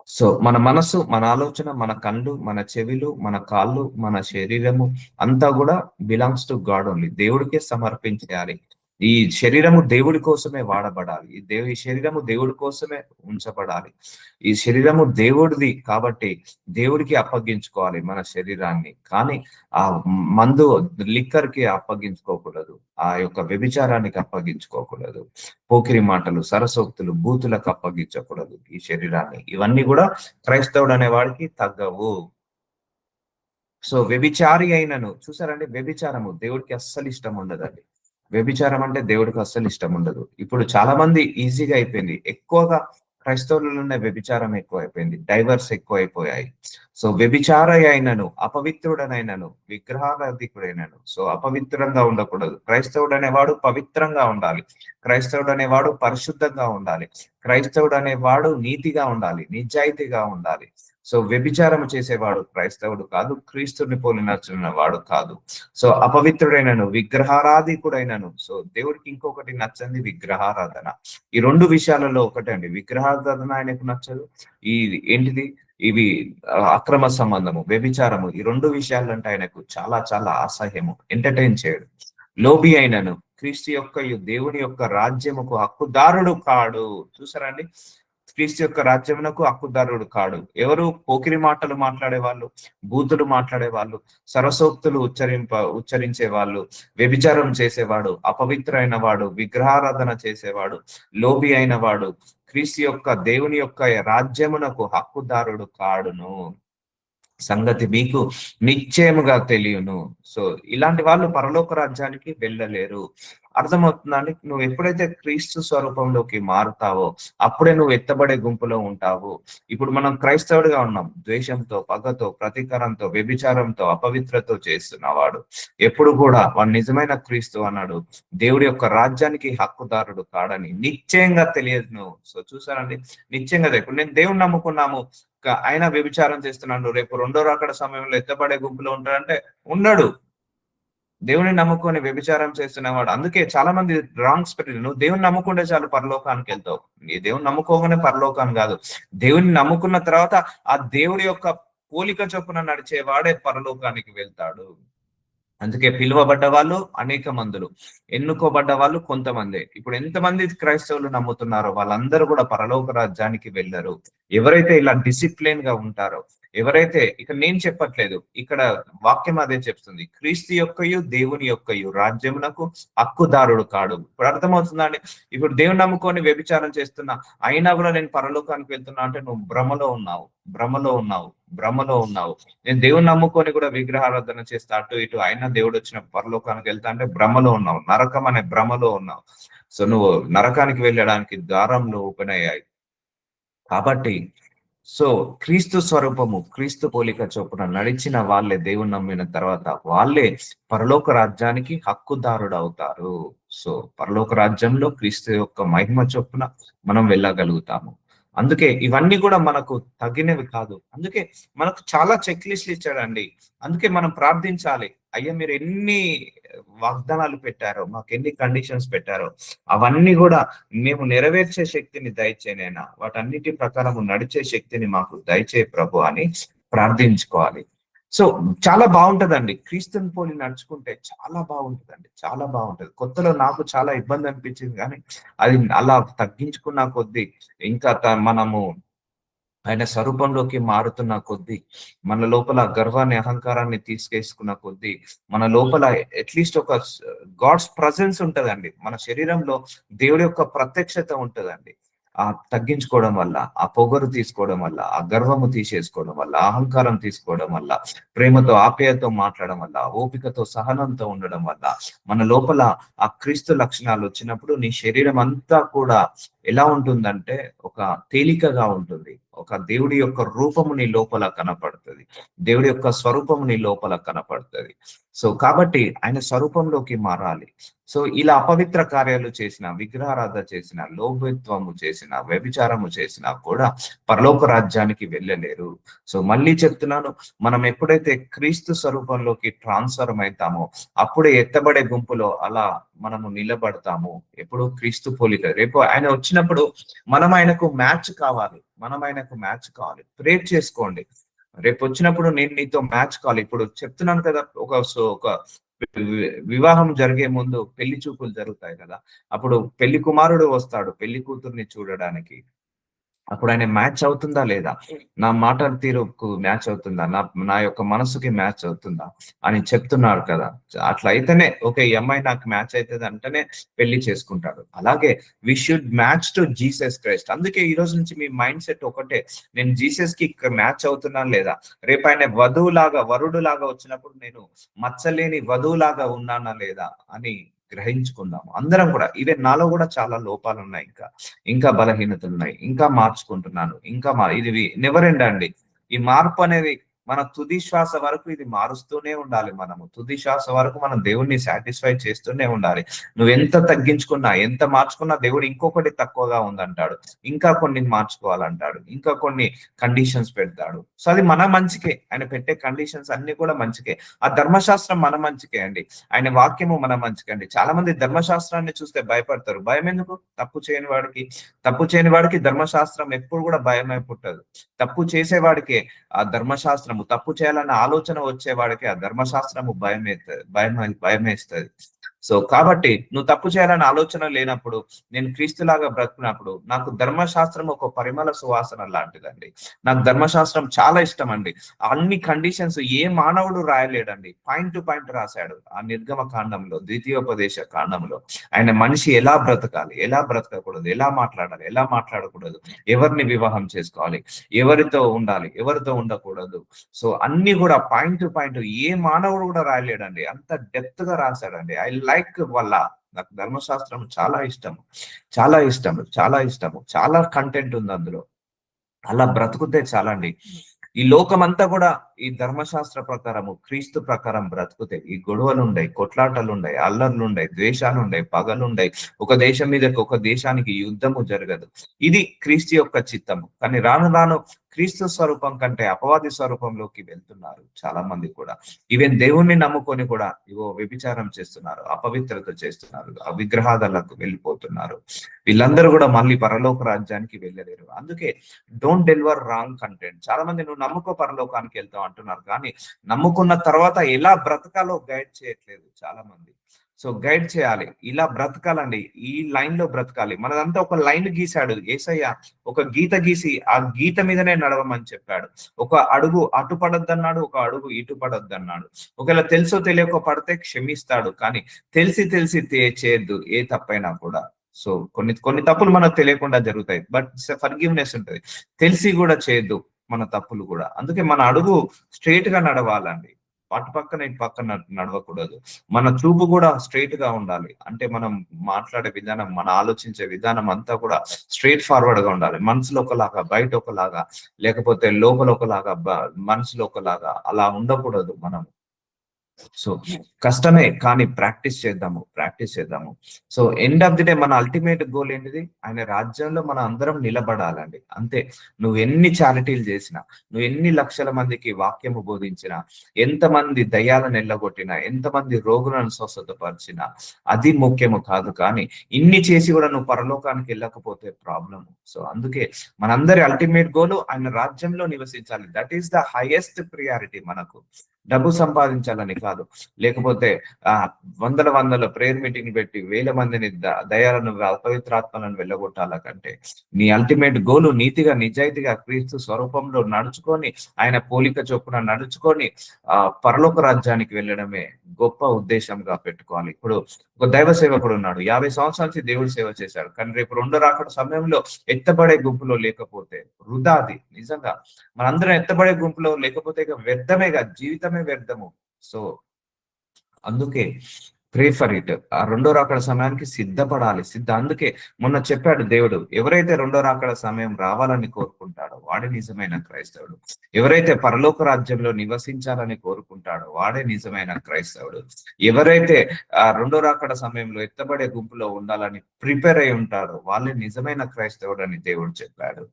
సో మన మనసు, మన ఆలోచన, మన కళ్ళు, మన చెవిలు, మన కాళ్ళు, మన శరీరము అంతా కూడా బిలాంగ్స్ టు గాడ్ ఓన్లీ. దేవుడికే సమర్పించేయాలి. ఈ శరీరము దేవుడి కోసమే వాడబడాలి. ఈ శరీరము దేవుడి కోసమే ఉంచబడాలి. ఈ శరీరము దేవుడిది కాబట్టి దేవుడికి అప్పగించుకోవాలి మన శరీరాన్ని. కానీ ఆ మందు లిక్కర్ కి అప్పగించుకోకూడదు. ఆ యొక్క వ్యభిచారానికి అప్పగించుకోకూడదు. పోకిరి మాటలు, సరసోక్తులు, బూతులకు అప్పగించకూడదు ఈ శరీరాన్ని. ఇవన్నీ కూడా క్రైస్తవుడు అనే వాడికి తగ్గవు. సో వ్యభిచారి అయినను చూసారండి, వ్యభిచారము దేవుడికి అస్సలు ఇష్టం ఉండదండి. వ్యభిచారం అంటే దేవుడికి అస్సలు ఇష్టం ఉండదు. ఇప్పుడు చాలా మంది ఈజీగా అయిపోయింది. ఎక్కువగా క్రైస్తవులలోనే వ్యభిచారం ఎక్కువ అయిపోయింది. డైవర్స్ ఎక్కువ అయిపోయాయి. సో వ్యభిచార అయినను, అపవిత్రుడనైనను, విగ్రహారాధికుడైనను. సో అపవిత్రంగా ఉండకూడదు. క్రైస్తవుడు అనేవాడు పవిత్రంగా ఉండాలి. క్రైస్తవుడు అనేవాడు పరిశుద్ధంగా ఉండాలి. క్రైస్తవుడు అనేవాడు నీతిగా ఉండాలి, నిజాయితీగా ఉండాలి. సో వ్యభిచారం చేసేవాడు క్రైస్తవుడు కాదు, క్రీస్తుని పోలి నచ్చిన వాడు కాదు. సో అపవిత్రుడైనను, విగ్రహారాధికుడైనను. సో దేవుడికి ఇంకొకటి నచ్చంది విగ్రహారాధన. ఈ రెండు విషయాలలో ఒకటే అండి, విగ్రహారాధన ఆయనకు నచ్చదు. ఈ ఏంటిది, ఇవి అక్రమ సంబంధము, వ్యభిచారము, ఈ రెండు విషయాలంటే ఆయనకు చాలా చాలా అసహ్యము. ఎంటర్టైన్ చేయడు. లోబి అయినను, క్రీస్తు యొక్క దేవుని యొక్క రాజ్యముకు హక్కుదారుడు కాడు. చూసారండి, క్రీస్తు యొక్క రాజ్యమునకు హక్కుదారుడు కాడు. ఎవరు? పోకిరి మాటలు మాట్లాడే వాళ్ళు, బూతులు మాట్లాడే వాళ్ళు, సరసోక్తులు ఉచ్చరించే వాళ్ళు, వ్యభిచారం చేసేవాడు, అపవిత్రైన వాడు, విగ్రహారాధన చేసేవాడు, లోబి అయిన వాడు క్రీస్తు యొక్క దేవుని యొక్క రాజ్యమునకు హక్కుదారుడు కాడును. సంగతి మీకు నిశ్చయముగా తెలియను. సో ఇలాంటి వాళ్ళు పరలోక రాజ్యానికి వెళ్ళలేరు. అర్థమవుతుందండి? నువ్వు ఎప్పుడైతే క్రీస్తు స్వరూపంలోకి మారుతావో అప్పుడే నువ్వు ఎత్తబడే గుంపులో ఉంటావు. ఇప్పుడు మనం క్రైస్తవుడిగా ఉన్నాం. ద్వేషంతో, పగతో, ప్రతీకారంతో, వ్యభిచారంతో, అపవిత్రతో చేస్తున్నవాడు ఎప్పుడు కూడా వాడు నిజమైన క్రీస్తు అన్నాడు దేవుడి యొక్క రాజ్యానికి హక్కుదారుడు కాడని నిశ్చయంగా తెలియదు. సో చూసారండి, నిశ్చయంగా ఇప్పుడు నేను దేవుని నమ్ముకున్నాము, ఆయన వ్యభిచారం చేస్తున్నాడు, రేపు రెండో రాకడ సమయంలో ఎత్తబడే గుంపులో ఉంటాడంటే ఉండడు. దేవుని నమ్ముకొని వ్యభిచారం చేస్తున్నవాడు. అందుకే చాలా మంది రాంగ్స్ పెట్టి, నువ్వు దేవుని నమ్ముకుంటే చాలు పరలోకానికి వెళ్తావు. నీ దేవుని నమ్ముకోగానే పరలోకాన్ని కాదు, దేవుని నమ్ముకున్న తర్వాత ఆ దేవుడి యొక్క పోలిక చొప్పున నడిచే వాడే పరలోకానికి వెళ్తాడు. అందుకే పిలువబడ్డ వాళ్ళు అనేక మందులు, ఎన్నుకోబడ్డ వాళ్ళు కొంతమంది. ఇప్పుడు ఎంతమంది క్రైస్తవులు నమ్ముతున్నారో వాళ్ళందరూ కూడా పరలోక రాజ్యానికి వెళ్ళరు. ఎవరైతే ఇలా డిసిప్లిన్ గా ఉంటారో, ఎవరైతే, ఇక నేను చెప్పట్లేదు, ఇక్కడ వాక్యం అదే చెప్తుంది, క్రీస్తు యొక్కయు దేవుని యొక్కయు రాజ్యమునకు హక్కుదారుడు కాడు. ఇప్పుడు అర్థమవుతుందా అండి? ఇప్పుడు దేవుని నమ్ముకొని వ్యభిచారం చేస్తున్నా అయినా కూడా నేను పరలోకానికి వెళ్తున్నా అంటే నువ్వు భ్రమలో ఉన్నావు, భ్రమలో ఉన్నావు, భ్రమలో ఉన్నావు. నేను దేవుని నమ్ముకొని కూడా విగ్రహారాధన చేస్తా అటు ఇటు అయినా దేవుడు వచ్చిన పరలోకానికి వెళ్తా అంటే భ్రమలో ఉన్నావు, నరకం అనే భ్రమలో ఉన్నావు. సో నువ్వు నరకానికి వెళ్ళడానికి ద్వారంలో ఓపెన్ అయ్యాయి. కాబట్టి సో క్రీస్తు స్వరూపము, క్రీస్తు పోలిక చొప్పున నడిచిన వాళ్ళే, దేవుని నమ్మిన తర్వాత వాళ్ళే పరలోక రాజ్యానికి హక్కుదారుడు అవుతారు. సో పరలోక రాజ్యంలో క్రీస్తు యొక్క మహిమ చొప్పున మనం వెళ్ళగలుగుతాము. అందుకే ఇవన్నీ కూడా మనకు తగినవి కాదు. అందుకే మనకు చాలా చెక్ లిస్ట్లు ఇచ్చాడండి. అందుకే మనం ప్రార్థించాలి, అయ్యా మీరు ఎన్ని వాగ్దానాలు పెట్టారో, మాకు ఎన్ని కండిషన్స్ పెట్టారో అవన్నీ కూడా మేము నెరవేర్చే శక్తిని దయచేనైనా, వాటన్నిటి ప్రకారము నడిచే శక్తిని మాకు దయచే ప్రభు అని ప్రార్థించుకోవాలి. సో చాలా బాగుంటదండి, క్రీస్తుని పోలి నడుచుకుంటే చాలా బాగుంటదండి, చాలా బాగుంటది. కొత్తలో నాకు చాలా ఇబ్బంది అనిపించింది, కానీ అది అలా తగ్గించుకున్న కొద్దీ, ఇంకా మనము ఆయన స్వరూపంలోకి మారుతున్న కొద్దీ, మన లోపల గర్వాన్ని, అహంకారాన్ని తీసుకేసుకున్న కొద్దీ, మన లోపల అట్లీస్ట్ ఒక గాడ్స్ ప్రజెన్స్ ఉంటదండి. మన శరీరంలో దేవుడి యొక్క ప్రత్యక్షత ఉంటదండి. ఆ తగ్గించుకోవడం వల్ల, ఆ పొగరు తీసుకోవడం వల్ల, ఆ గర్వము తీసేసుకోవడం వల్ల, అహంకారం తీసుకోవడం వల్ల, ప్రేమతో ఆప్యాయతో మాట్లాడడం వల్ల, ఓపికతో సహనంతో ఉండడం వల్ల, మన లోపల ఆ క్రీస్తు లక్షణాలు వచ్చినప్పుడు నీ శరీరం అంతా కూడా ఎలా ఉంటుందంటే ఒక తేలికగా ఉంటుంది. ఒక దేవుడి యొక్క రూపము నీ లోపల కనపడుతుంది, దేవుడి యొక్క స్వరూపము నీ లోపల కనపడుతుంది. సో కాబట్టి ఆయన స్వరూపంలోకి మారాలి. సో ఇలా అపవిత్ర కార్యాలు చేసిన, విగ్రహారాధన చేసిన, లోభత్వము చేసిన, వ్యభిచారము చేసినా కూడా పరలోక రాజ్యానికి వెళ్ళలేరు. సో మళ్ళీ చెప్తున్నాను, మనం ఎప్పుడైతే క్రీస్తు స్వరూపంలోకి ట్రాన్స్ఫర్మ్ అవుతామో అప్పుడే ఎత్తబడే గుంపులో అలా మనము నిలబడతాము. ఎప్పుడు క్రీస్తు పోలిక. రేపు ఆయన వచ్చినప్పుడు మనం ఆయనకు మ్యాచ్ కావాలి, మనం ఆయనకు మ్యాచ్ కావాలి. ప్రేర్ చేసుకోండి, రేపు వచ్చినప్పుడు నేను నీతో మ్యాచ్ కావాలి. ఇప్పుడు చెప్తున్నాను కదా, ఒక వివాహం జరిగే ముందు పెళ్లి చూపులు జరుగుతాయి కదా, అప్పుడు పెళ్లి కుమారుడు వస్తాడు పెళ్లి కూతుర్ని చూడడానికి. అప్పుడు ఆయన మ్యాచ్ అవుతుందా లేదా, నా మాటల తీరుకు మ్యాచ్ అవుతుందా, నా యొక్క మనసుకి మ్యాచ్ అవుతుందా అని చెప్తున్నారు కదా. అట్లా అయితేనే ఓకే, ఈ అమ్మాయి నాకు మ్యాచ్ అవుతుంది అంటేనే పెళ్లి చేసుకుంటాడు. అలాగే we should match to Jesus Christ. అందుకే ఈ రోజు నుంచి మీ మైండ్ సెట్ ఒకటే, నేను జీసస్ కి మ్యాచ్ అవుతున్నాను లేదా, రేపు ఆయన వధువులాగా వరుడు లాగా వచ్చినప్పుడు నేను మచ్చలేని వధువులాగా ఉన్నానా లేదా అని గ్రహించుకుందాము అందరం కూడా. ఇదే నాలో కూడా చాలా లోపాలు ఉన్నాయి, ఇంకా బలహీనతలు ఉన్నాయి, ఇంకా మార్చుకుంటున్నాను, ఇంకా ఇది నెవర్ ఎండ్ అండి. ఈ మార్పు అనేది మన తుది శ్వాస వరకు ఇది మారుస్తూనే ఉండాలి. మనము తుది శ్వాస వరకు మనం దేవుణ్ణి సాటిస్ఫై చేస్తూనే ఉండాలి. నువ్వు ఎంత తగ్గించుకున్నా, ఎంత మార్చుకున్నా దేవుడు ఇంకొకటి తక్కువగా ఉందంటాడు, ఇంకా కొన్ని మార్చుకోవాలంటాడు, ఇంకా కొన్ని కండిషన్స్ పెడతాడు. సో అది మన మంచికే, ఆయన పెట్టే కండిషన్స్ అన్ని కూడా మంచికే. ఆ ధర్మశాస్త్రం మన మంచికే అండి, ఆయన వాక్యము మన మంచికే అండి. చాలా మంది ధర్మశాస్త్రాన్ని చూస్తే భయపడతారు. భయం ఎందుకు? తప్పు చేయని వాడికి ధర్మశాస్త్రం ఎప్పుడు కూడా భయమే పుట్టదు. తప్పు చేసేవాడికి ఆ ధర్మశాస్త్రము, తప్పు చేయాలన్న ఆలోచన వచ్చేవాడికి ఆ ధర్మశాస్త్రము భయమేస్తుంది. సో కాబట్టి నువ్వు తప్పు చేయాలన్న ఆలోచన లేనప్పుడు, నేను క్రీస్తులాగా బ్రతుకున్నప్పుడు నాకు ధర్మశాస్త్రం ఒక పరిమళ సువాసన లాంటిదండి. నాకు ధర్మశాస్త్రం చాలా ఇష్టం అండి. అన్ని కండిషన్స్ ఏ మానవుడు రాయలేడండి, పాయింట్ టు పాయింట్ రాశాడు ఆ నిర్గమ కాండంలో, ద్వితీయోపదేశ కాండంలో. ఆయన మనిషి ఎలా బ్రతకాలి, ఎలా బ్రతకకూడదు, ఎలా మాట్లాడాలి, ఎలా మాట్లాడకూడదు, ఎవరిని వివాహం చేసుకోవాలి, ఎవరితో ఉండాలి, ఎవరితో ఉండకూడదు. సో అన్ని కూడా పాయింట్ టు పాయింట్ ఏ మానవుడు కూడా రాయలేడండి, అంత డెప్త్ గా రాశాడండి. ఐ లైక్ వల్ల నాకు ధర్మశాస్త్రం చాలా ఇష్టము, చాలా కంటెంట్ ఉంది అందులో. అలా బ్రతుకుతే చాలండి. ఈ లోకమంతా కూడా ఈ ధర్మశాస్త్ర ప్రకారము, క్రీస్తు ప్రకారం బ్రతుకుతే ఈ గొడవలుండయి, కొట్లాటలుండయి, అల్లర్లుండయి, ద్వేషాలుండయి, పగలుండయి, ఒక దేశం మీద ఒక దేశానికి యుద్ధము జరగదు. ఇది క్రీస్తు యొక్క చిత్తము. కానీ రాను రాను క్రీస్తు స్వరూపం కంటే అపవాది స్వరూపంలోకి వెళ్తున్నారు చాలా మంది కూడా. ఈవెన్ దేవుణ్ణి నమ్ముకొని కూడా ఇవో వ్యభిచారం చేస్తున్నారు, అపవిత్రత చేస్తున్నారు, ఆ విగ్రహాలకు వెళ్ళిపోతున్నారు. వీళ్ళందరూ కూడా మళ్ళీ పరలోక రాజ్యానికి వెళ్ళలేరు. అందుకే డోంట్ డెలివర్ రాంగ్ కంటెంట్. చాలా మంది నువ్వు నమ్ముకో పరలోకానికి వెళ్తావు అంటున్నారు, కానీ నమ్ముకున్న తర్వాత ఎలా బ్రతకాలో గైడ్ చేయట్లేదు చాలా మంది. సో గైడ్ చేయాలి, ఇలా బ్రతకాలండి, ఈ లైన్ లో బ్రతకాలి. మనదంతా ఒక లైన్ గీశాడు యేసయ్య, ఒక గీత గీసి ఆ గీత మీదనే నడవమని చెప్పాడు. ఒక అడుగు అటు పడొద్దన్నాడు, ఒక అడుగు ఇటు పడొద్దన్నాడు. ఒకవేళ తెలుసో తెలియక పడితే క్షమిస్తాడు, కానీ తెలిసి చేయొద్దు ఏ తప్పైనా కూడా. సో కొన్ని తప్పులు మనకు తెలియకుండా జరుగుతాయి, బట్ ఫర్గివ్నెస్ ఉంటది. తెలిసి కూడా చేయొద్దు మన తప్పులు కూడా. అందుకే మన అడుగు స్ట్రైట్ గా నడవాలండి, అటు పక్కన ఇటు పక్కన నడవకూడదు. మన చూపు కూడా స్ట్రైట్ గా ఉండాలి. అంటే మనం మాట్లాడే విధానం, మన ఆలోచించే విధానం అంతా కూడా స్ట్రైట్ ఫార్వర్డ్ గా ఉండాలి. మనసులో ఒకలాగా, బయట ఒకలాగా, లేకపోతే లోపల ఒకలాగా, మనసులో ఒకలాగా అలా ఉండకూడదు మనం. సో కష్టమే, కానీ ప్రాక్టీస్ చేద్దాము. So end of the day మన అల్టిమేట్ గోల్ ఏంటిది? ఆయన రాజ్యంలో మనం అందరం నిలబడాలండి, అంతే. నువ్వు ఎన్ని చారిటీలు చేసినా, నువ్వు ఎన్ని లక్షల మందికి వాక్యము బోధించినా, ఎంతమంది దయ్యాలను ఎల్లగొట్టినా, ఎంతమంది రోగులను స్వస్థతపరిచినా, అది ముఖ్యము కాదు. కానీ ఇన్ని చేసి కూడా నువ్వు పరలోకానికి వెళ్ళకపోతే ప్రాబ్లము. సో అందుకే మనందరి అల్టిమేట్ గోల్ ఆయన రాజ్యంలో నివసించాలి. That is the highest priority మనకు. డబ్బు సంపాదించాలని కాదు, లేకపోతే వందల ప్రేయర్ మీటింగ్ పెట్టి వేల మందిని దయాలను, అపవిత్రాత్మలను వెళ్ళగొట్టాల కంటే నీ అల్టిమేట్ గోలు నీతిగా, నిజాయితీగా, క్రీస్తు స్వరూపంలో నడుచుకొని, ఆయన పోలిక చొప్పున నడుచుకొని పరలోక రాజ్యానికి వెళ్ళడమే గొప్ప ఉద్దేశంగా పెట్టుకోవాలి. ఇప్పుడు ఒక దైవ సేవకుడు ఉన్నాడు, 50 సంవత్సరాల నుంచి దేవుడి సేవ చేశాడు, కానీ రేపు రెండో రాకడ సమయంలో ఎత్తబడే గుంపులో లేకపోతే వృధా అది. నిజంగా మనందరం ఎత్తబడే గుంపులో లేకపోతే ఇక వ్యర్థమేగా, జీవితమే వ్యర్థము. సో అందుకే ప్రే ఫర్ ఇట్. ఆ రెండో రాకడ సమయానికి సిద్ధపడాలి. అందుకే మొన్న చెప్పాడు దేవుడు, ఎవరైతే రెండో రాకడ సమయం రావాలని కోరుకుంటాడో వాడే నిజమైన క్రైస్తవుడు. ఎవరైతే పరలోక రాజ్యంలో నివసించాలని కోరుకుంటాడో వాడే నిజమైన క్రైస్తవుడు. ఎవరైతే ఆ రెండో రాకడ సమయంలో ఎత్తబడే గుంపులో ఉండాలని ప్రిపేర్ అయి ఉంటాడో వాళ్ళే నిజమైన క్రైస్తవుడు అని దేవుడు చెప్పాడు.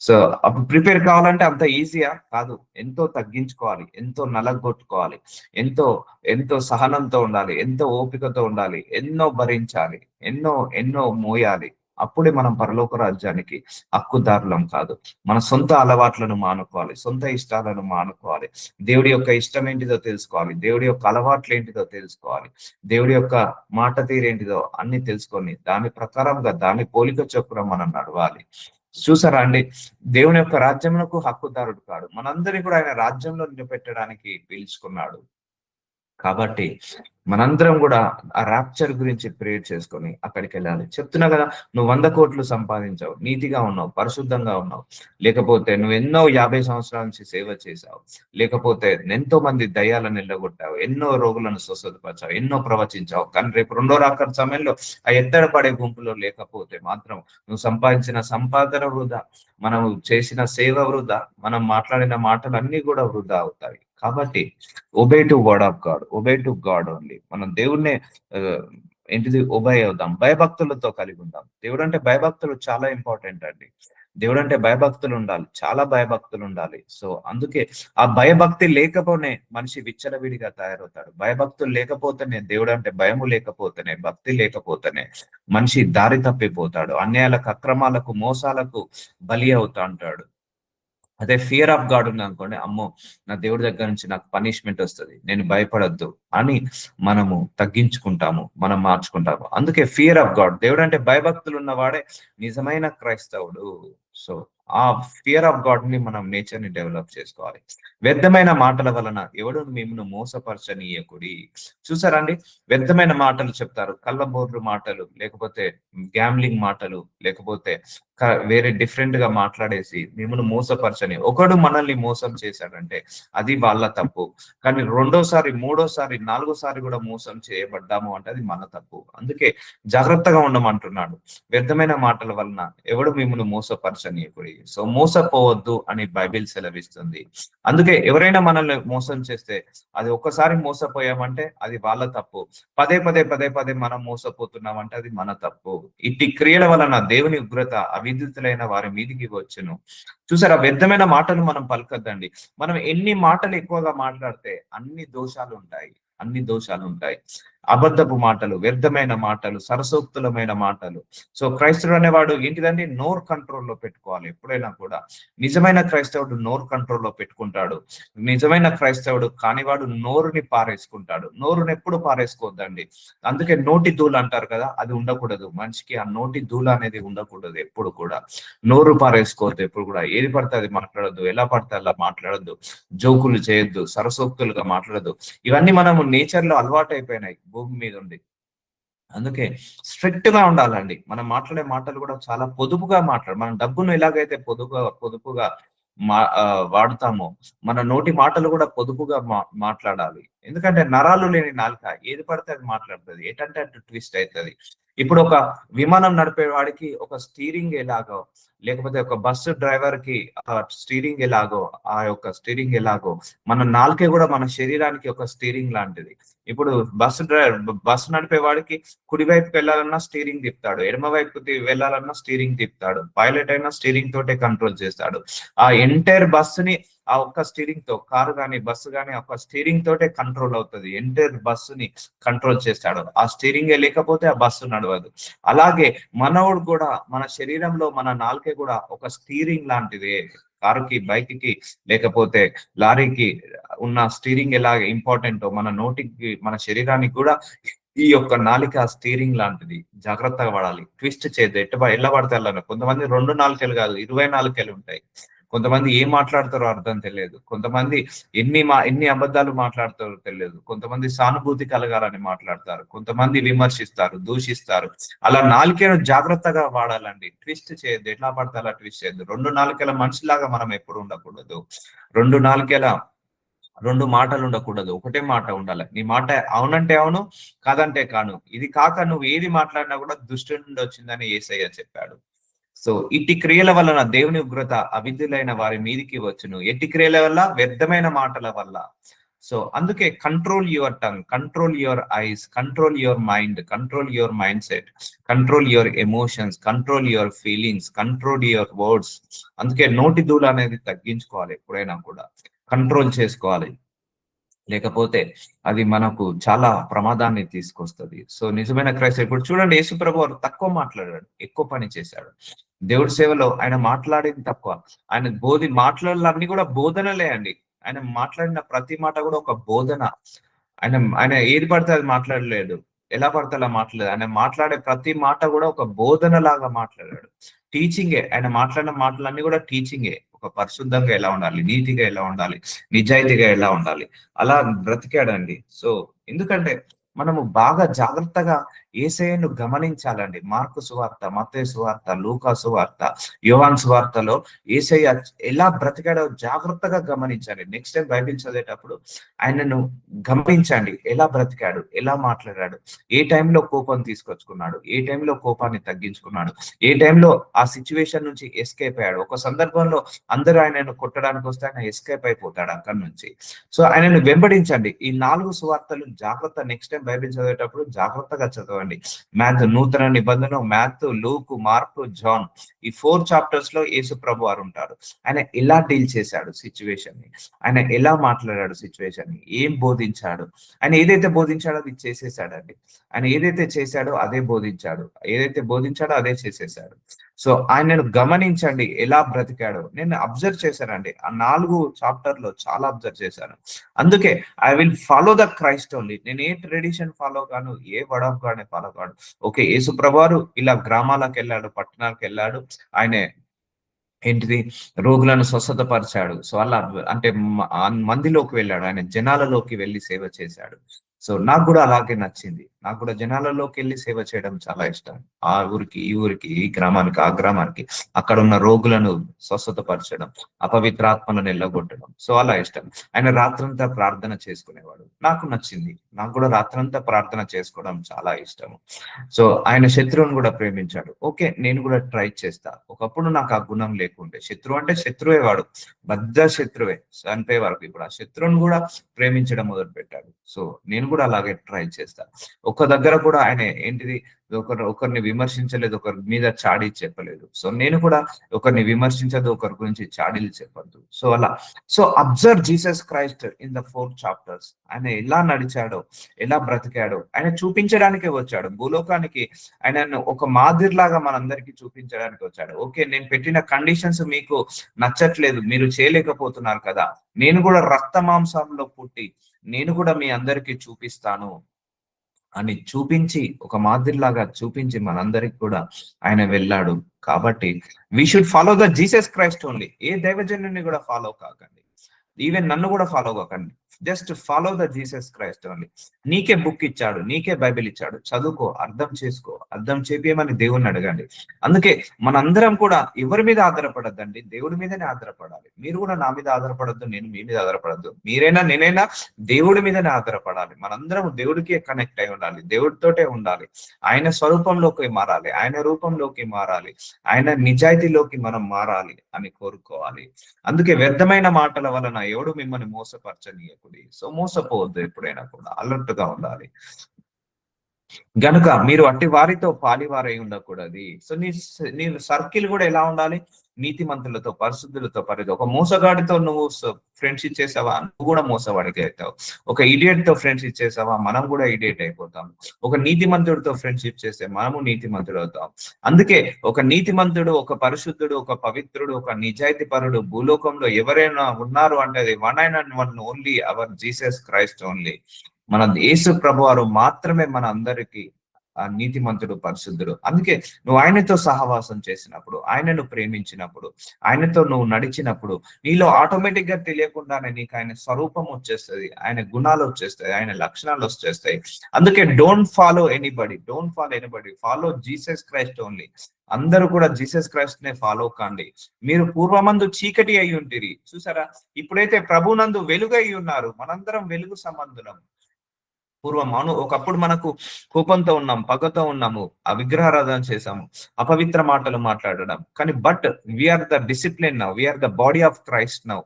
సో అప్పుడు ప్రిపేర్ కావాలంటే అంత ఈజీయా కాదు, ఎంతో తగ్గించుకోవాలి, ఎంతో నలగొట్టుకోవాలి, ఎంతో ఎంతో సహనంతో ఉండాలి, ఎంతో ఓపికతో ఉండాలి, ఎన్నో భరించాలి, ఎన్నో మోయాలి. అప్పుడే మనం పరలోక రాజ్యానికి హక్కుదారులం కాదు. మన సొంత అలవాట్లను మానుకోవాలి, సొంత ఇష్టాలను మానుకోవాలి, దేవుడి యొక్క ఇష్టం ఏంటిదో తెలుసుకోవాలి, దేవుడి యొక్క అలవాట్లు ఏంటిదో తెలుసుకోవాలి, దేవుడి యొక్క మాట తీరేంటిదో అన్ని తెలుసుకొని దాని ప్రకారంగా దాని పోలిక చొప్పున మనం నడవాలి. చూసారా అండి, దేవుని యొక్క రాజ్యమునకు హక్కుదారుడు కాడు, మనందరినీ కూడా ఆయన రాజ్యంలో నిలబెట్టడానికి పిలుచుకున్నాడు. కాబట్టి మనందరం కూడా ఆ ర్యాప్చర్ గురించి ప్రేయర్ చేసుకొని అక్కడికి వెళ్ళాలి. చెప్తున్నా కదా, నువ్వు 100 కోట్లు సంపాదించావు, నీతిగా ఉన్నావు, పరిశుద్ధంగా ఉన్నావు, లేకపోతే నువ్వు ఎన్నో 50 సంవత్సరాల నుంచి సేవ చేశావు, లేకపోతే ఎంతో మంది దయ్యాలను నిలగొట్టావు, ఎన్నో రోగులను స్వస్థతపరిచావు, ఎన్నో ప్రవచించావు, కానీ రేపు రెండో రాకడ సమయంలో ఆ ఎత్తడ పడే గుంపులో లేకపోతే మాత్రం నువ్వు సంపాదించిన సంపాదన వృధా, మనం చేసిన సేవ వృధా, మనం మాట్లాడిన మాటలు అన్ని కూడా వృధా అవుతాయి. కాబట్టి obey to word of God, obey to God only. మనం దేవుణ్ణి ఏంటిది ఒబే అవుదాం, భయభక్తులతో కలిగి ఉందాం. దేవుడు అంటే భయభక్తులు చాలా ఇంపార్టెంట్ అండి. దేవుడు అంటే భయభక్తులు ఉండాలి, చాలా భయభక్తులు ఉండాలి. సో అందుకే ఆ భయభక్తి లేకపోనే మనిషి విచ్చలవిడిగా తయారవుతాడు. భయభక్తులు లేకపోతేనే, దేవుడు అంటే భయము లేకపోతేనే, భక్తి లేకపోతేనే మనిషి దారి తప్పిపోతాడు, అన్యాయాలకు, అక్రమాలకు, మోసాలకు బలి అవుతా అంటాడు. అదే ఫియర్ ఆఫ్ గాడ్ ఉంది అనుకోండి, అమ్మో నా దేవుడి దగ్గర నుంచి నాకు పనిష్మెంట్ వస్తుంది, నేను భయపడద్దు అని మనము తగ్గించుకుంటాము, మనం మార్చుకుంటాము. అందుకే ఫియర్ ఆఫ్ గాడ్, దేవుడు అంటే భయభక్తులు ఉన్నవాడే నిజమైన క్రైస్తవుడు. సో ఆ ఫియర్ ఆఫ్ గాడ్ ని మనం నేచర్ ని డెవలప్ చేసుకోవాలి. వ్యర్థమైన మాటల వలన ఎవడు మిమ్మల్ని మోసపరచనీయకుడి. చూసారండి, వ్యర్థమైన మాటలు చెప్తారు, కళ్ళబోర్లు మాటలు, లేకపోతే గ్యామ్లింగ్ మాటలు, లేకపోతే వేరే డిఫరెంట్ గా మాట్లాడేసి మిమ్మల్ని మోసపరచని. ఒకడు మనల్ని మోసం చేశాడంటే అది వాళ్ళ తప్పు, కానీ రెండోసారి, మూడోసారి, నాలుగోసారి కూడా మోసం చేయబడ్డాము అంటే అది మన తప్పు. అందుకే జాగ్రత్తగా ఉండమంటున్నాడు. వ్యర్థమైన మాటల వలన ఎవడు మిమ్మల్ని మోసపరచనీయకుడి. సో మోసపోవద్దు అని బైబిల్ సెలవిస్తుంది. అందుకే ఎవరైనా మనల్ని మోసం చేస్తే అది ఒక్కసారి మోసపోయామంటే అది వాళ్ళ తప్పు, పదే పదే పదే పదే మనం మోసపోతున్నామంటే అది మన తప్పు. ఇట్టి క్రియల వలన దేవుని ఉగ్రత అవిద్యుతులైన వారి మీదికి వచ్చును. చూసారా, వ్యర్థమైన మాటలు మనం పలకద్దండి. మనం ఎన్ని మాటలు ఎక్కువగా మాట్లాడితే అన్ని దోషాలు ఉంటాయి, అన్ని దోషాలు ఉంటాయి. అబద్ధపు మాటలు, వ్యర్థమైన మాటలు, సరసోక్తులమైన మాటలు. సో క్రైస్తవుడు అనేవాడు ఏంటిదండి, నోరు కంట్రోల్లో పెట్టుకోవాలి ఎప్పుడైనా కూడా. నిజమైన క్రైస్తవుడు నోరు కంట్రోల్లో పెట్టుకుంటాడు. నిజమైన క్రైస్తవుడు కానివాడు నోరుని పారేసుకుంటాడు. నోరుని ఎప్పుడు పారేసుకోవద్దండి. అందుకే నోటి దూల అంటారు కదా, అది ఉండకూడదు మనిషికి. ఆ నోటి దూల అనేది ఉండకూడదు ఎప్పుడు కూడా. నోరు పారేసుకోవద్దు ఎప్పుడు కూడా. ఏది పడితే అది మాట్లాడద్దు, ఎలా పడితే అలా మాట్లాడద్దు, జోకులు చేయొద్దు, సరసోక్తులుగా మాట్లాడద్దు. ఇవన్నీ మనము నేచర్ లో అలవాటు అయిపోయినాయి భూమి మీద ఉండి. అందుకే స్ట్రిక్ట్ గా ఉండాలండి. మనం మాట్లాడే మాటలు కూడా చాలా పొదుపుగా మనం డబ్బును ఎలాగైతే పొదుపుగా వాడుతామో మన నోటి మాటలు కూడా పొదుపుగా మాట్లాడాలి. ఎందుకంటే నరాలు లేని నాలుక ఏది పడితే అది మాట్లాడుతుంది, ఎటంటే అటు ట్విస్ట్ అవుతుంది. ఇప్పుడు ఒక విమానం నడిపే వాడికి ఒక స్టీరింగ్ ఎలాగో, లేకపోతే ఒక బస్సు డ్రైవర్ కి స్టీరింగ్ ఎలాగో, ఆ యొక్క స్టీరింగ్ ఎలాగో మన నాలుకే కూడా మన శరీరానికి ఒక స్టీరింగ్ లాంటిది. ఇప్పుడు బస్సు నడిపే వాడికి కుడి వైపుకి వెళ్ళాలన్నా స్టీరింగ్ తిప్పుతాడు, ఎడమ వైపుకి వెళ్ళాలన్నా స్టీరింగ్ తిప్పుతాడు, పైలట్ అయినా స్టీరింగ్ తోటే కంట్రోల్ చేస్తాడు. ఆ ఎంటైర్ బస్సుని ఆ ఒక్క స్టీరింగ్ తో, కారు కానీ బస్సు కానీ ఒక స్టీరింగ్ తోటే కంట్రోల్ అవుతుంది. ఎంటైర్ బస్సుని కంట్రోల్ చేస్తాడు. ఆ స్టీరింగే లేకపోతే ఆ బస్సు నడవదు. అలాగే మనోడు కూడా, మన శరీరంలో మన నాలుకే కూడా ఒక స్టీరింగ్ లాంటిదే. కారుకి, బైక్ కి, లేకపోతే లారీకి ఉన్న స్టీరింగ్ ఎలా ఇంపార్టెంటో మన నోటికి, మన శరీరానికి కూడా ఈ యొక్క నాలిక స్టీరింగ్ లాంటిది. జాగ్రత్తగా వాడాలి, ట్విస్ట్ చేయద్దు, ఎలా పడితే అలా. కొంతమంది 2 నాలుకలు కాదు 20 నాలుకలు ఉంటాయి. కొంతమంది ఏం మాట్లాడతారో అర్థం తెలియదు. కొంతమంది ఎన్ని అబద్ధాలు మాట్లాడతారో తెలియదు. కొంతమంది సానుభూతి కలగాలని మాట్లాడతారు, కొంతమంది విమర్శిస్తారు, దూషిస్తారు. అలా నాలుకను జాగ్రత్తగా వాడాలండి. ట్విస్ట్ చేయొద్దు, ఎట్లా పడితే అలా ట్విస్ట్ చేయొద్దు. 2 నాలుకల మనిషిలాగా మనం ఎప్పుడు ఉండకూడదు. 2 నాలుకల 2 మాటలు ఉండకూడదు, ఒకటే మాట ఉండాలి. నీ మాట అవునంటే అవును, కాదంటే కాను. ఇది కాక నువ్వు ఏది మాట్లాడినా కూడా దుష్టు నుండి వచ్చిందని యేసయ్య చెప్పాడు. సో ఇట్టి క్రియల వలన దేవుని ఉగ్రత అవిధులైన వారి మీదికి వచ్చును. ఎట్టి క్రియల వల్ల, వ్యర్థమైన మాటల వల్ల. సో అందుకే control your tongue, control your eyes, control your mind, control your mind set, control your emotions, control your feelings, control your words. అందుకే నోటి దూల అనేది తగ్గించుకోవాలి ఎప్పుడైనా కూడా, కంట్రోల్ చేసుకోవాలి. లేకపోతే అది మనకు చాలా ప్రమాదాన్ని తీసుకొస్తుంది. సో నిజమైన క్రైస్తవుడు ఇప్పుడు చూడండి, యేసుప్రభు వారు తక్కువ మాట్లాడాడు, ఎక్కువ పని చేశాడు. దేవుడి సేవలో ఆయన మాట్లాడింది తక్కువ. ఆయన మాటలన్నీ కూడా బోధనలే అండి. ఆయన మాట్లాడిన ప్రతి మాట కూడా ఒక బోధన. ఆయన ఆయన ఏది పడితే అది మాట్లాడలేదు. ఎలా పడితే అలా మాట్లాడలేదు. ఆయన మాట్లాడే ప్రతి మాట కూడా ఒక బోధన లాగా మాట్లాడాడు. టీచింగే. ఆయన మాట్లాడిన మాటలన్నీ కూడా టీచింగే. ఒక పరిశుద్ధంగా ఎలా ఉండాలి, నీతిగా ఎలా ఉండాలి, నిజాయితీగా ఎలా ఉండాలి, అలా బ్రతికాడండి. సో ఎందుకంటే మనము బాగా జాగ్రత్తగా యేసయ్యను గమనించాలండి. మార్కు సువార్త, మత్తయి సువార్త, లూకా సువార్త, యోహాను సువార్తలో యేసయ్య ఎలా బ్రతికాడో జాగ్రత్తగా గమనించండి. నెక్స్ట్ టైం బైబిల్ చదివేటప్పుడు ఆయనను గమనించండి. ఎలా బ్రతికాడు, ఎలా మాట్లాడాడు, ఏ టైంలో కోపం తీసుకొచ్చుకున్నాడు, ఏ టైంలో కోపాన్ని తగ్గించుకున్నాడు, ఏ టైంలో ఆ సిచ్యువేషన్ నుంచి ఎస్కేప్ అయ్యాడు. ఒక సందర్భంలో అందరూ ఆయనను కొట్టడానికి వస్తే ఆయన ఎస్కేప్ అయిపోతాడు అక్కడి నుంచి. సో ఆయనను వెంబడించండి. ఈ 4 సువార్తలు జాగ్రత్త నెక్స్ట్ టైం బైబిల్ చదివేటప్పుడు జాగ్రత్తగా చదవండి. నూతన నిబంధన, లూకు, మార్కు, జాన్, ఈ 4 చాప్టర్స్ లో యేసు ప్రభు వారు ఉంటారు. ఆయన ఎలా డీల్ చేశాడు సిచ్యువేషన్ ని, ఆయన ఎలా మాట్లాడాడు సిచ్యువేషన్ ని, ఏం బోధించాడు, ఆయన ఏదైతే బోధించాడో అది చేసేసాడండి. ఆయన ఏదైతే చేశాడో అదే బోధించాడు, ఏదైతే బోధించాడో అదే చేసేసాడు. సో ఆయనను గమనించండి ఎలా బ్రతికాడో. నేను అబ్జర్వ్ చేశానండి, ఆ 4 చాప్టర్ లో చాలా అబ్జర్వ్ చేశాను. అందుకే I will follow the Christ only. నేను ఏ ట్రెడిషన్ ఫాలో కాను, ఏ వర్డ్ ఆఫ్ గాడ్ ఫాలో కాను. ఓకే, యేసు ప్రభువారు ఇలా గ్రామాలకు వెళ్ళాడు, పట్టణాలకు వెళ్ళాడు, ఆయన ఏంటిది రోగులను స్వస్థతపరిచాడు. సో అలా అంటే మందిలోకి వెళ్ళాడు, ఆయన జనాలలోకి వెళ్ళి సేవ చేశాడు. సో నాకు కూడా అలాగే నచ్చింది. నాకు కూడా జనాలలోకి వెళ్ళి సేవ చేయడం చాలా ఇష్టం. ఆ ఊరికి, ఈ ఊరికి, ఈ గ్రామానికి, ఆ గ్రామానికి, అక్కడ ఉన్న రోగులను స్వస్థతపరచడం, అపవిత్రాత్మలను ఎల్లగొట్టడం. సో అలా ఇష్టం. ఆయన రాత్రంతా ప్రార్థన చేసుకునేవాడు. నాకు నచ్చింది. నాకు కూడా రాత్రంతా ప్రార్థన చేసుకోవడం చాలా ఇష్టం. సో ఆయన శత్రువుని కూడా ప్రేమించాడు. ఓకే, నేను కూడా ట్రై చేస్తా. ఒకప్పుడు నాకు ఆ గుణం లేకుండే. శత్రువు అంటే శత్రువే, వాడు పెద్ద శత్రువే, చనిపోయే వరకు. ఇప్పుడు ఆ శత్రువుని కూడా ప్రేమించడం మొదలు పెట్టాడు. సో నేను కూడా అలాగే ట్రై చేస్తా. ఒక దగ్గర కూడా ఆయన ఏంటిది ఒకరిని విమర్శించలేదు, ఒకరి మీద చాడీ చెప్పలేదు. సో నేను కూడా ఒకరిని విమర్శించదు, ఒకరి గురించి చాడీలు చెప్పద్దు. సో అలా. So observe Jesus Christ in the 4 chapters. ఆయన ఎలా నడిచాడో, ఎలా బ్రతికాడో ఆయన చూపించడానికే వచ్చాడు భూలోకానికి. ఆయన ఒక మాదిరిలాగా మనందరికీ చూపించడానికి వచ్చాడు. ఓకే, నేను పెట్టిన కండిషన్స్ మీకు నచ్చట్లేదు, మీరు చేయలేకపోతున్నారు కదా, నేను కూడా రక్త మాంసంలో పుట్టి నేను కూడా మీ అందరికీ చూపిస్తాను అని చూపించి, ఒక మాదిరిలాగా చూపించి మనందరికి కూడా ఆయన వెళ్ళాడు. కాబట్టి we should follow the Jesus Christ only. ఏ దైవజనుని కూడా ఫాలో కాకండి, ఈవెన్ నన్ను కూడా ఫాలో కాకండి. Just follow the Jesus Christ only. నీకే బుక్ ఇచ్చాడు, నీకే బైబిల్ ఇచ్చాడు, చదువుకో, అర్థం చేసుకో, అర్థం చేపియమని దేవుణ్ణి అడగండి. అందుకే మనందరం కూడా ఎవరి మీద ఆధారపడద్దండి, దేవుడి మీదనే ఆధారపడాలి. మీరు కూడా నా మీద ఆధారపడద్దు, నేను మీ మీద ఆధారపడద్దు. మీరైనా నేనైనా దేవుడి మీదనే ఆధారపడాలి. మనందరం దేవుడికే కనెక్ట్ అయి ఉండాలి, దేవుడితోటే ఉండాలి. ఆయన స్వరూపంలోకి మారాలి, ఆయన రూపంలోకి మారాలి, ఆయన నిజాయితీలోకి మనం మారాలి అని కోరుకోవాలి. అందుకే వ్యర్థమైన మాటల వలన ఎవడు మిమ్మల్ని మోసపరచనీయకుడి. సో మోసపోవద్దు, ఎప్పుడైనా కూడా అలర్ట్ గా ఉండాలి. గనుక మీరు అట్టి వారితో పాలివారై ఉండకూడదు. సో నీ సర్కిల్ కూడా ఎలా ఉండాలి? నీతిమంతులతో, పరిశుద్ధులతో. ఒక మోసగాడితో నువ్వు ఫ్రెండ్షిప్ చేసావా, నువ్వు కూడా మోసవాడికి అవుతావు. ఒక ఇడియట్ తో ఫ్రెండ్షిప్ చేసావా, మనం కూడా ఇడియట్ అయిపోతాం. ఒక నీతిమంతుడితో ఫ్రెండ్షిప్ చేస్తే మనము నీతిమంతుడు అవుతాం. అందుకే ఒక నీతిమంతుడు, ఒక పరిశుద్ధుడు, ఒక పవిత్రుడు, ఒక నిజాయితీ పరుడు భూలోకంలో ఎవరైనా ఉన్నారు అంటే అది one and one only our Jesus Christ only. మన యేసు ప్రభు వారు మాత్రమే మన అందరికి ఆ నీతిమంతుడు, పరిశుద్ధుడు. అందుకే నువ్వు ఆయనతో సహవాసం చేసినప్పుడు, ఆయనను ప్రేమించినప్పుడు, ఆయనతో నువ్వు నడిచినప్పుడు నీలో ఆటోమేటిక్ గా తెలియకుండానే నీకు ఆయన స్వరూపం వచ్చేస్తుంది, ఆయన గుణాలు వచ్చేస్తాయి, ఆయన లక్షణాలు వచ్చేస్తాయి. అందుకే don't follow anybody, follow Jesus Christ only. అందరూ కూడా జీసస్ క్రైస్ట్ నే ఫాలో కాండి. మీరు పూర్వమందు చీకటి అయి ఉంటిరి, చూసారా, ఇప్పుడైతే ప్రభునందు వెలుగు అయి ఉన్నారు. మనందరం వెలుగు సంబంధులం. ఒకప్పుడు మనకు కోపంతో ఉన్నాం, పగతో ఉన్నాము, ఆ విగ్రహారాధన చేసాము, అపవిత్ర మాటలు మాట్లాడడం. కానీ we are the discipline now, we are the body of Christ now.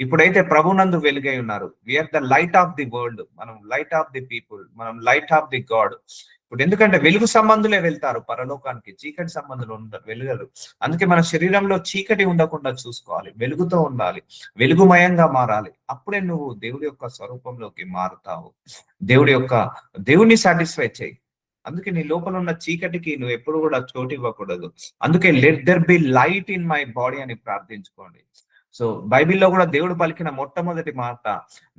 ఇప్పుడైతే ప్రభునందు వెలుగై ఉన్నారు. We are the light of the world, మనం లైట్ ఆఫ్ ది పీపుల్, మనం లైట్ ఆఫ్ ది గాడ్. ఇప్పుడు ఎందుకంటే వెలుగు సంబంధులే వెళ్తారు పరలోకానికి, చీకటి సంబంధులు వెలుగరు. అందుకే మన శరీరంలో చీకటి ఉండకుండా చూసుకోవాలి, వెలుగుతో ఉండాలి, వెలుగుమయంగా మారాలి. అప్పుడే నువ్వు దేవుడి యొక్క స్వరూపంలోకి మారుతావు. దేవుడిని సాటిస్ఫై చేయి. అందుకే నీ లోపల ఉన్న చీకటికి నువ్వు ఎప్పుడు కూడా చోటు ఇవ్వకూడదు. అందుకే let there be light in my body అని ప్రార్థించుకోండి. సో బైబిల్లో కూడా దేవుడు పలికిన మొట్టమొదటి మాట,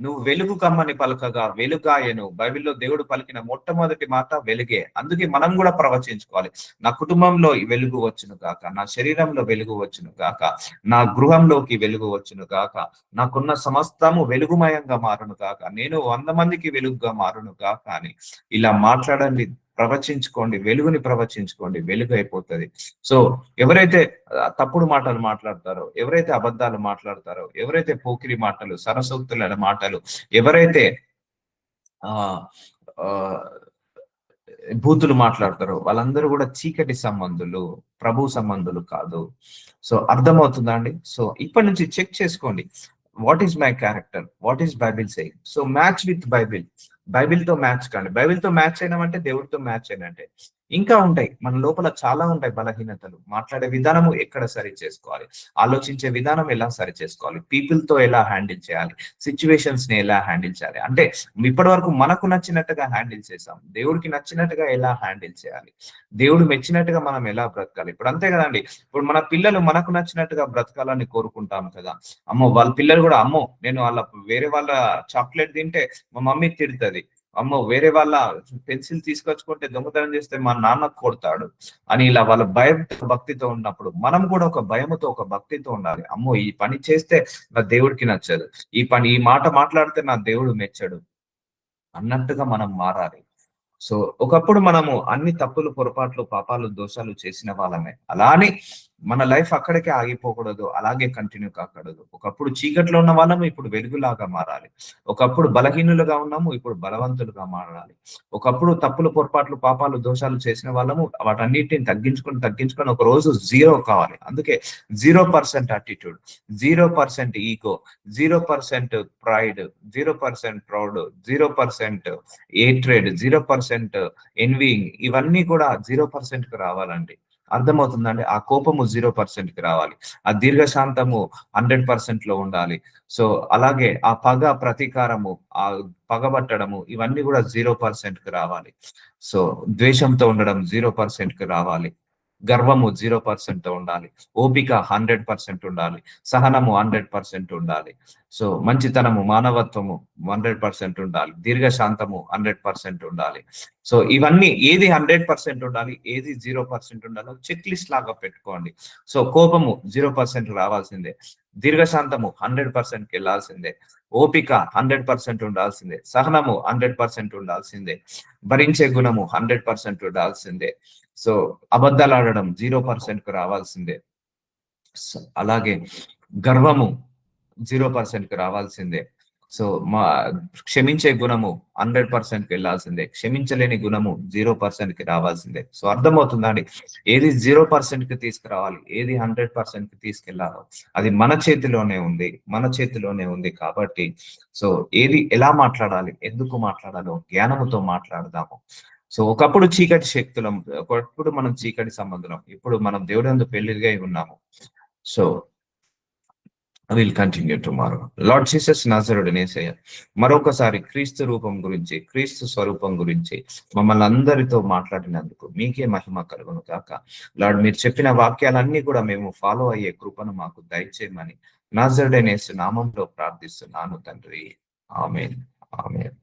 నువ్వు వెలుగు కమ్మని పలకగా వెలుగాయను. బైబిల్లో దేవుడు పలికిన మొట్టమొదటి మాట వెలుగే. అందుకే మనం కూడా ప్రవచించుకోవాలి, నా కుటుంబంలో వెలుగు వచ్చును గాక, నా శరీరంలో వెలుగు వచ్చును గాక, నా గృహంలోకి వెలుగు వచ్చును గాక, నాకున్న సమస్తము వెలుగుమయంగా మారును గాక, నేను 100 మందికి వెలుగుగా మారును గాక అని ఇలా మాట్లాడండి, ప్రవచించుకోండి, వెలుగుని ప్రవచించుకోండి, వెలుగు అయిపోతుంది. సో ఎవరైతే తప్పుడు మాటలు మాట్లాడతారో, ఎవరైతే అబద్ధాలు మాట్లాడతారో, ఎవరైతే పోకిరి మాటలు, సరసూక్తుల మాటలు, ఎవరైతే ఆ బూతులు మాట్లాడతారో వాళ్ళందరూ కూడా చీకటి సంబంధులు, ప్రభు సంబంధులు కాదు. సో అర్థమవుతుందా అండి? సో ఇప్పటి నుంచి చెక్ చేసుకోండి, what is my character, what is Bible saying. So match with Bible, Bible తో మ్యాచ్ కండి. బైబిల్ తో మ్యాచ్ అయినామంటే దేవుడితో మ్యాచ్ అయినంటే. ఇంకా ఉంటాయి మన లోపల, చాలా ఉంటాయి బలహీనతలు. మాట్లాడే విధానము ఎక్కడ సరి చేసుకోవాలి, ఆలోచించే విధానం ఎలా సరి చేసుకోవాలి, పీపుల్ తో ఎలా హ్యాండిల్ చేయాలి, సిచ్యువేషన్స్ ని ఎలా హ్యాండిల్ చేయాలి. అంటే ఇప్పటి వరకు మనకు నచ్చినట్టుగా హ్యాండిల్ చేసాం, దేవుడికి నచ్చినట్టుగా ఎలా హ్యాండిల్ చేయాలి, దేవుడు మెచ్చినట్టుగా మనం ఎలా బ్రతకాలి. ఇప్పుడు అంతే కదండి, ఇప్పుడు మన పిల్లలు మనకు నచ్చినట్టుగా బ్రతకాలని కోరుకుంటాం కదా. అమ్మో వాళ్ళ పిల్లలు కూడా, అమ్మో నేను వేరే వాళ్ళ చాక్లెట్ తింటే మా మమ్మీ తిడుతుంది, అమ్మో వేరే వాళ్ళ పెన్సిల్ తీసుకొచ్చుకుంటే దొంగతనం చేస్తే మా నాన్న కొడతాడు అని, ఇలా వాళ్ళ భయంతో భక్తితో ఉన్నప్పుడు మనం కూడా ఒక భయముతో ఒక భక్తితో ఉండాలి. అమ్మో ఈ పని చేస్తే నా దేవుడికి నచ్చదు, ఈ మాట మాట్లాడితే నా దేవుడు మెచ్చడు అన్నట్టుగా మనం మారాలి. సో ఒకప్పుడు మనము అన్ని తప్పులు, పొరపాట్లు, పాపాలు, దోషాలు చేసిన వాళ్ళమే. అలానే మన లైఫ్ అక్కడికే ఆగిపోకూడదు, అలాగే కంటిన్యూ కాకూడదు. ఒకప్పుడు చీకట్లో ఉన్న వాళ్ళము ఇప్పుడు వెలుగులాగా మారాలి. ఒకప్పుడు బలహీనులుగా ఉన్నాము, ఇప్పుడు బలవంతులుగా మారాలి. ఒకప్పుడు తప్పులు, పొరపాట్లు, పాపాలు, దోషాలు చేసిన వాళ్ళము వాటన్నిటిని తగ్గించుకొని ఒక రోజు 0 కావాలి. అందుకే 0% యాటిట్యూడ్, 0% ఈగో, 0% ప్రైడ్, 0% ప్రౌడ్, 0% ఏట్రేడ్, 0% ఎన్వియింగ్, ఇవన్నీ కూడా 0% కి రావాలండి. అర్థమవుతుందండి? ఆ కోపము 0% కి రావాలి, ఆ దీర్ఘశాంతము 100% లో ఉండాలి. సో అలాగే ఆ పగ, ప్రతీకారము, ఆ పగబట్టడము, ఇవన్నీ కూడా 0% కి రావాలి. సో ద్వేషంతో ఉండడం 0% కి రావాలి. గర్వము 0% తో ఉండాలి. ఓపిక 100% ఉండాలి. సహనము 100% ఉండాలి. సో మంచితనము, మానవత్వము 100% ఉండాలి. దీర్ఘశాంతము 100% ఉండాలి. సో ఇవన్నీ ఏది 100% ఉండాలి, ఏది 0% ఉండాలో చెక్ లిస్ట్ లాగా పెట్టుకోండి. సో కోపము 0% రావాల్సిందే, దీర్ఘశాంతము 100%కి వెళ్ళాల్సిందే, ఓపిక 100% ఉండాల్సిందే, సహనము 100% ఉండాల్సిందే, భరించే గుణము 100% ఉండాల్సిందే. సో అబద్ధాలు ఆడడం 0%కు రావాల్సిందే. అలాగే గర్వము 0%కి రావాల్సిందే. సో క్షమించే గుణము 100%కి వెళ్ళాల్సిందే, క్షమించలేని గుణము 0%కి రావాల్సిందే. సో అర్థమవుతుందా అండి? ఏది 0%కి తీసుకురావాలి, ఏది 100%కి తీసుకెళ్లాలో అది మన చేతిలోనే ఉంది కాబట్టి సో ఏది ఎలా మాట్లాడాలి, ఎందుకు మాట్లాడాలో జ్ఞానముతో మాట్లాడదాము. సో ఒకప్పుడు చీకటి శక్తులం, ఒకప్పుడు మనం చీకటి సంబంధం, ఇప్పుడు మనం దేవుడందు పెళ్లిగా ఉన్నాము. So will continue tomorrow. Lord Jesus నాజరేయుడైన యేసయ్య, మరొకసారి క్రీస్తు రూపం గురించి, క్రీస్తు స్వరూపం గురించి మమ్మల్ని అందరితో మాట్లాడినందుకు మీకే మహిమ కలుగును కాక. లార్డ్ మీరు చెప్పిన వాక్యాలన్నీ కూడా మేము ఫాలో అయ్యే కృపను మాకు దయచేయమని నాజరేయుడైన యేసు నామంలో ప్రార్థిస్తున్నాను తండ్రి. ఆమేన్, ఆమేన్.